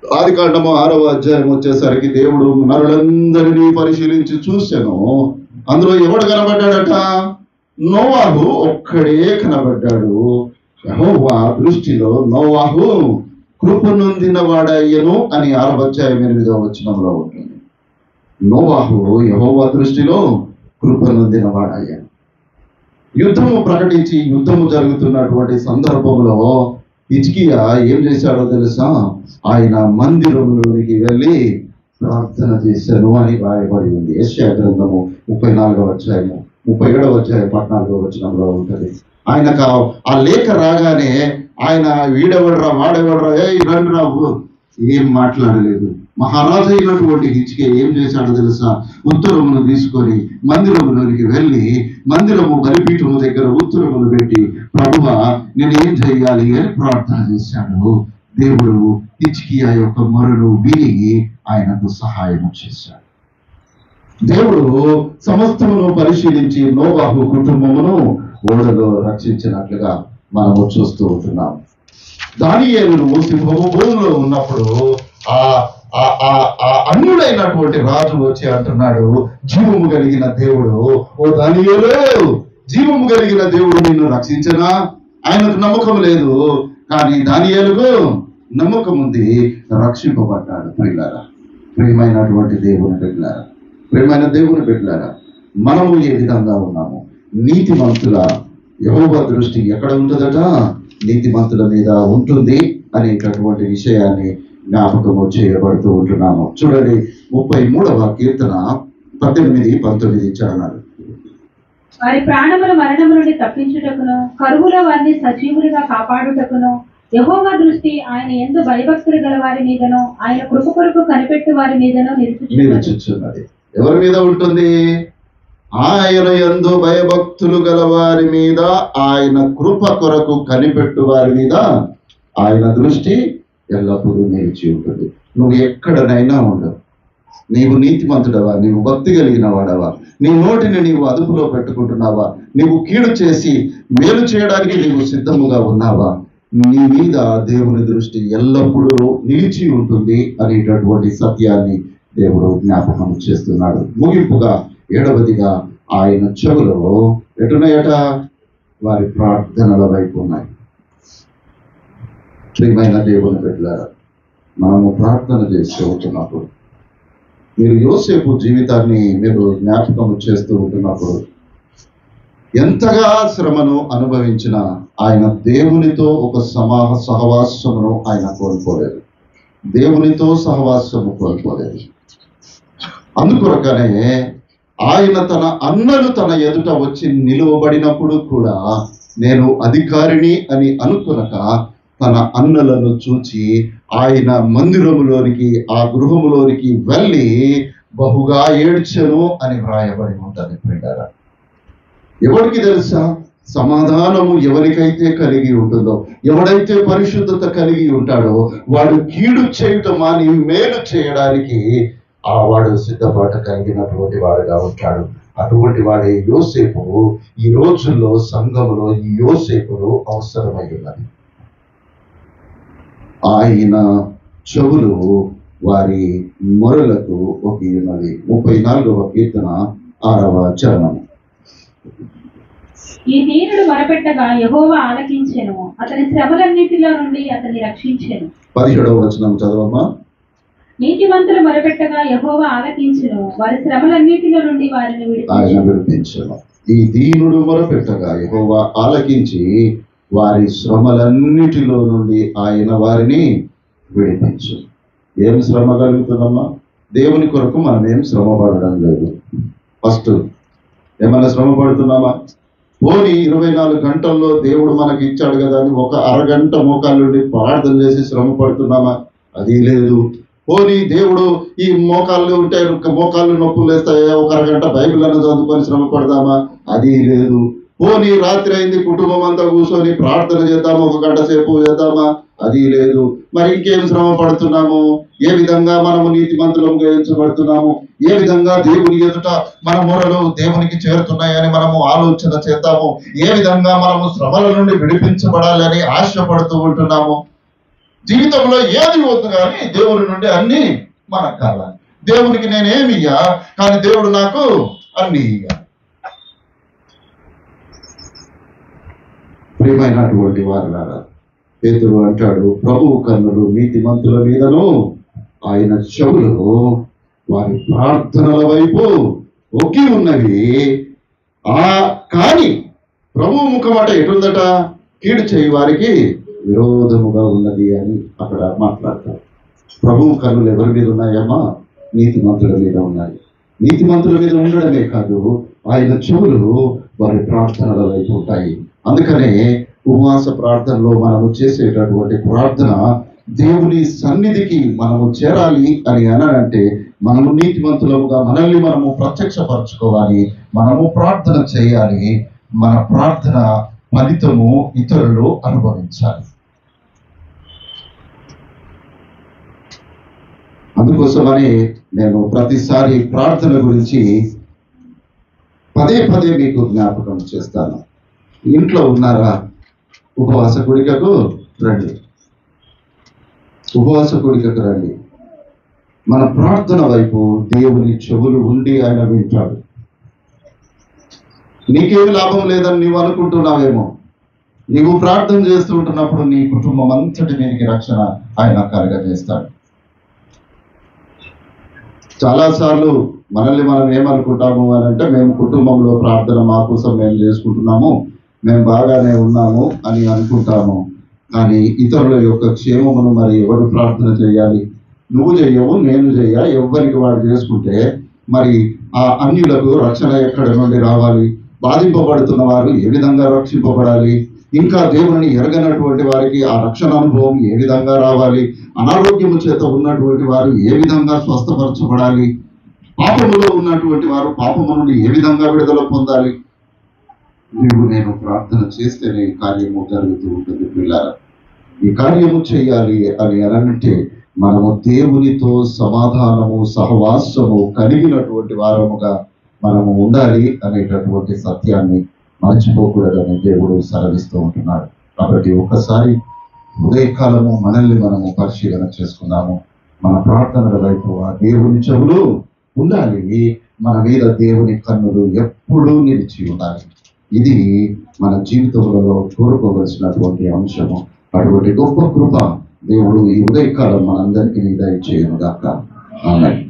ఆదికాండము 6వ అధ్యాయం వచ్చేసరికి దేవుడు నరులందరినీ పరిశీలించి చూశాను. అందులో ఎవడు కనబడ్డాడట? నోవాహు ఒక్కడే కనబడ్డాడు. యెహోవా దృష్టిలో నోవాహు కృప నొందిన వాడయ్యను అని 6వ అధ్యాయం 8వ వచనంలో ఉంటుంది. నోవాహు యెహోవా దృష్టిలో కృప నొందిన వాడయ్యను. యుద్ధము ప్రకటించి యుద్ధము జరుగుతున్నటువంటి సందర్భంలో హిజ్కియా ఏం చేశాడో తెలుసా? ఆయన మందిరంలోనికి వెళ్ళి ప్రార్థన చేశాను అని రాయబడి ఉంది. యెషయా గ్రంథము 34వ అధ్యాయము 37వ అధ్యాయం 14వ వచనంలో ఉంటుంది. ఆయనకు ఆ లేఖ రాగానే ఆయన వీడెవడరా వాడెవడరా రండి రావు ఏం మాట్లాడలేదు. మహారాజు అయినటువంటి హిజ్కియా ఏం చేశాడో తెలుసా? ఉత్తరమును తీసుకొని మందిరములోనికి వెళ్ళి మందిరము బలిపీఠము దగ్గర ఉత్తరమును పెట్టి, ప్రభువా నేనేం చేయాలి అని ప్రార్థన చేశాడు. దేవుడు హిజ్కియా యొక్క మొరను విని ఆయనకు సహాయం చేశాడు. దేవుడు సమస్తమును పరిశీలించి నోవాహు కుటుంబమును ఓడలో రక్షించినట్లుగా మనము చూస్తూ ఉంటున్నాం. దానియేలును సింహములో ఉన్నప్పుడు ఆ అన్యుడైనటువంటి రాజు వచ్చి అంటున్నాడు, జీవము కలిగిన దేవుడు, ఓ దానియేలు, జీవము కలిగిన దేవుడు నిన్ను రక్షించనా? ఆయనకు నమ్మకం లేదు, కానీ దానియేలుకు నమ్మకం ఉంది, రక్షింపబడ్డాడు. ప్రియులారా, ప్రియమైనటువంటి దేవుని బిడ్డలారా, ప్రియమైన దేవుని బిడ్డలారా, మనము ఏ విధంగా ఉన్నాము? నీతిమంతుల యెహోవా దృష్టి ఎక్కడ ఉంటుందట? నీతిమంతుల మీద ఉంటుంది అనేటటువంటి విషయాన్ని జ్ఞాపకము చేయబడుతూ ఉంటున్నాము. చూడండి, 33వ కీర్తన 18-19 చరణాలు. వారి ప్రాణముల మరణము నుండి తప్పించుటకును, కరువులో వారిని సజీవులుగా కాపాడుటకును యెహోవా దృష్టి ఆయన యందు భయభక్తులు గల వారి మీదను, ఆయన కృప కొరకు కనిపెట్టు వారి మీదను నిలుచుచున్నది. ఎవరి మీద ఉంటుంది? ఆయన యందు భయభక్తులు గల వారి మీద, ఆయన కృప కొరకు కనిపెట్టు వారి మీద ఆయన దృష్టి ఎల్లప్పుడూ నిలిచి ఉంటుంది. నువ్వు ఎక్కడనైనా ఉండవు, నీవు నీతిమంతుడవా, నీవు భక్తి కలిగిన వాడవా, నీ నోటిని నీవు అదుపులో పెట్టుకుంటున్నావా, నీవు కీడు చేసి మేలు చేయడానికి నీవు సిద్ధముగా ఉన్నావా, నీ మీద దేవుని దృష్టి ఎల్లప్పుడూ నిలిచి ఉంటుంది అనేటటువంటి సత్యాన్ని దేవుడు జ్ఞాపకం చేస్తున్నాడు. ముగింపుగా 7వదిగా ఆయన చెవులో ఎటున్నాయట? వారి ప్రార్థనల వైపు ఉన్నాయి. ప్రియమైన దేవుని బిడ్డలారా, మనము ప్రార్థన చేస్తూ ఉంటున్నప్పుడు, మీరు యోసేపు జీవితాన్ని మీరు జ్ఞాపకం చేస్తూ ఉంటున్నప్పుడు, ఎంతగా శ్రమను అనుభవించిన ఆయన దేవునితో ఒక సహవాసమును ఆయన కోల్పోలేదు. దేవునితో సహవాసము కోల్పోలేదు. అందుకొరకనే ఆయన తన అన్నలు తన ఎదుట వచ్చి నిలువబడినప్పుడు కూడా నేను అధికారిని అని అనుకునక తన అన్నలను చూచి ఆయన మందిరములోనికి, ఆ గృహములోనికి వెళ్ళి బహుగా ఏడ్చెను అని వ్రాయబడి ఉంటుంది. ప్రియులారా, ఎవరికి తెలుసా? సమాధానము ఎవరికైతే కలిగి ఉంటుందో, ఎవడైతే పరిశుద్ధత కలిగి ఉంటాడో, వాడు కీడు చేయటం మాని మేలు చేయడానికి వాడు సిద్ధపాట కలిగినటువంటి వాడుగా ఉంటాడు. అటువంటి వాడే యోసేపు. ఈ రోజుల్లో సంఘములో ఈ యోసేపులు అవసరమై ఉన్నది. ఆయన చెవులు వారి మొరలకు ఒకి ఉన్నది. 34వ కీర్తన 6వ చరణము. ఈ దీనుడు మొరపెట్టగా యెహోవా ఆలకించెను, అతని శ్రమలన్నిటిలో నుండి అతన్ని రక్షించెను. 17వ వచనం చదవమ్మా. నీతిమంతులు మొరపెట్టగా యెహోవా ఆలకించెను, వారి శ్రమలన్నిటిలో నుండి వారిని విడిపించెను. ఈ దీనుడు మొరపెట్టగా యెహోవా ఆలకించి వారి శ్రమలన్నిటిలో నుండి ఆయన వారిని విడిపించు. ఏం శ్రమ కలుగుతుందమ్మా? దేవుని కొరకు మనం ఏం శ్రమ పడడం లేదు. ఫస్ట్ ఏమన్నా శ్రమ పడుతున్నామా? పోనీ 24 గంటల్లో దేవుడు మనకి ఇచ్చాడు కదా అని ఒక అరగంట మోకాళ్ళుండి ప్రార్థన చేసి శ్రమ పడుతున్నామా? అది లేదు. పోనీ దేవుడు ఈ మోకాళ్ళు ఉంటే మోకాళ్ళు నొప్పులు వేస్తాయా, ఒక అరగంట బైబిల్ అన్న చదువుకొని శ్రమ పడదామా? అది లేదు. పోనీ రాత్రి అయింది, కుటుంబం అంతా కూర్చొని ప్రార్థన చేద్దాము, ఒక గంట సేపు చేద్దామా? అది లేదు. మరి ఇంకేం శ్రమ పడుతున్నాము? ఏ విధంగా మనము నీతిమంతులుగా ఎంచబడుతున్నాము, ఏ విధంగా దేవుని ఎదుట మన మొరలు దేవునికి చేరుతున్నాయని మనము ఆలోచన చేద్దాము, ఏ విధంగా మనము శ్రమల నుండి విడిపించబడాలని ఆశపడుతూ ఉంటున్నాము. జీవితంలో ఏది వద్దు కానీ దేవుడి నుండి అన్ని మనకు కావాలి. దేవునికి నేనేమి ఇయ్యా, కానీ దేవుడు నాకు అన్ని ఇయ్యా. ప్రియమైనటువంటి వారులారా, పేతురు అంటాడు, ప్రభువు కన్నులు నీతిమంతుల మీదను ఆయన చెవులు వారి ప్రార్థనల వైపు ఒకి ఉన్నవి. కానీ ప్రభువు ముఖమాట ఎటుందట? కీడు చేయి వారికి విరోధముగా ఉన్నది అని అక్కడ మాట్లాడతారు. ప్రభువు కన్నులు ఎవరి మీద ఉన్నాయమ్మా? నీతిమంతుల మీద ఉన్నాయి. నీతిమంతుల మీద ఉండడమే కాదు, ఆయన చెవులు వారి ప్రార్థనల వైపు ఉంటాయి. అందుకనే ఉపవాస ప్రార్థనలో మనము చేసేటటువంటి ప్రార్థన దేవుని సన్నిధికి మనము చేరాలి అని అనంటే మనము నీతిమంతులముగా మనల్ని మనము ప్రత్యక్షపరచుకోవాలి, మనము ప్రార్థన చేయాలి. మన ప్రార్థన ఫలితము ఇతరులు అనుభవించాలి. అందుకోసమని నేను ప్రతిసారి ప్రార్థన గురించి పదే పదే మీకు జ్ఞాపకం చేస్తాను. ఇంట్లో ఉన్నారా? ఉపవాస కూడికకు రండి, ఉపవాస కూడికకు రండి. మన ప్రార్థన వైపు దేవుని చెవులు ఉండి ఆయన వింటాడు. నీకేమి లాభం లేదని నీవు అనుకుంటున్నావేమో. నీవు ప్రార్థన చేస్తూ ఉంటున్నప్పుడు నీ కుటుంబం అంతటి నీకు రక్షణ ఆయన కలుగజేస్తాడు. చాలాసార్లు మనల్ని మనం ఏమనుకుంటాము అని అంటే, మేము కుటుంబంలో ప్రార్థన మా కోసం మేము చేసుకుంటున్నాము, మేము బాగానే ఉన్నాము అని అనుకుంటాము. కానీ ఇతరుల యొక్క క్షేమమును మరి ఎవరు ప్రార్థన చేయాలి? నువ్వు చెయ్యవు, నేను చెయ్య, ఎవరికి వాడు చేసుకుంటే మరి ఆ అన్యులకు రక్షణ ఎక్కడి నుండి రావాలి? బాధింపబడుతున్న వారు ఏ విధంగా రక్షింపబడాలి? ఇంకా దేవుని ఎరగనటువంటి వారికి ఆ రక్షణ అనుభవం ఏ విధంగా రావాలి? అనారోగ్యము చేత ఉన్నటువంటి వారు ఏ విధంగా స్వస్థపరచబడాలి? పాపములో ఉన్నటువంటి వారు పాపము నుండి ఏ విధంగా విడుదల పొందాలి? నీవు నేను ప్రార్థన చేస్తేనే ఈ కార్యము జరుగుతూ ఉంటుంది. పిల్లారా, ఈ కార్యము చేయాలి అని అనంటే మనము దేవునితో సమాధానము సహవాసము కలిగినటువంటి వారముగా మనము ఉండాలి అనేటటువంటి సత్యాన్ని మర్చిపోకూడదని దేవుడు సెలవిస్తూ ఉంటున్నాడు. కాబట్టి ఒకసారి ఉదయకాలము మనల్ని మనము పరిశీలన చేసుకున్నాము. మన ప్రార్థనల వైపు ఆ దేవుని చెవులు ఉండాలి, మన మీద దేవుని కన్నులు ఎప్పుడూ నిలిచి ఉండాలి. ఇది మన జీవితంలో కోరుకోవలసినటువంటి అంశము. అటువంటి గొప్ప కృప దేవుడు ఈ ఉదయకాలం మనందరికీ దయచేయును గాక. ఆమేన్.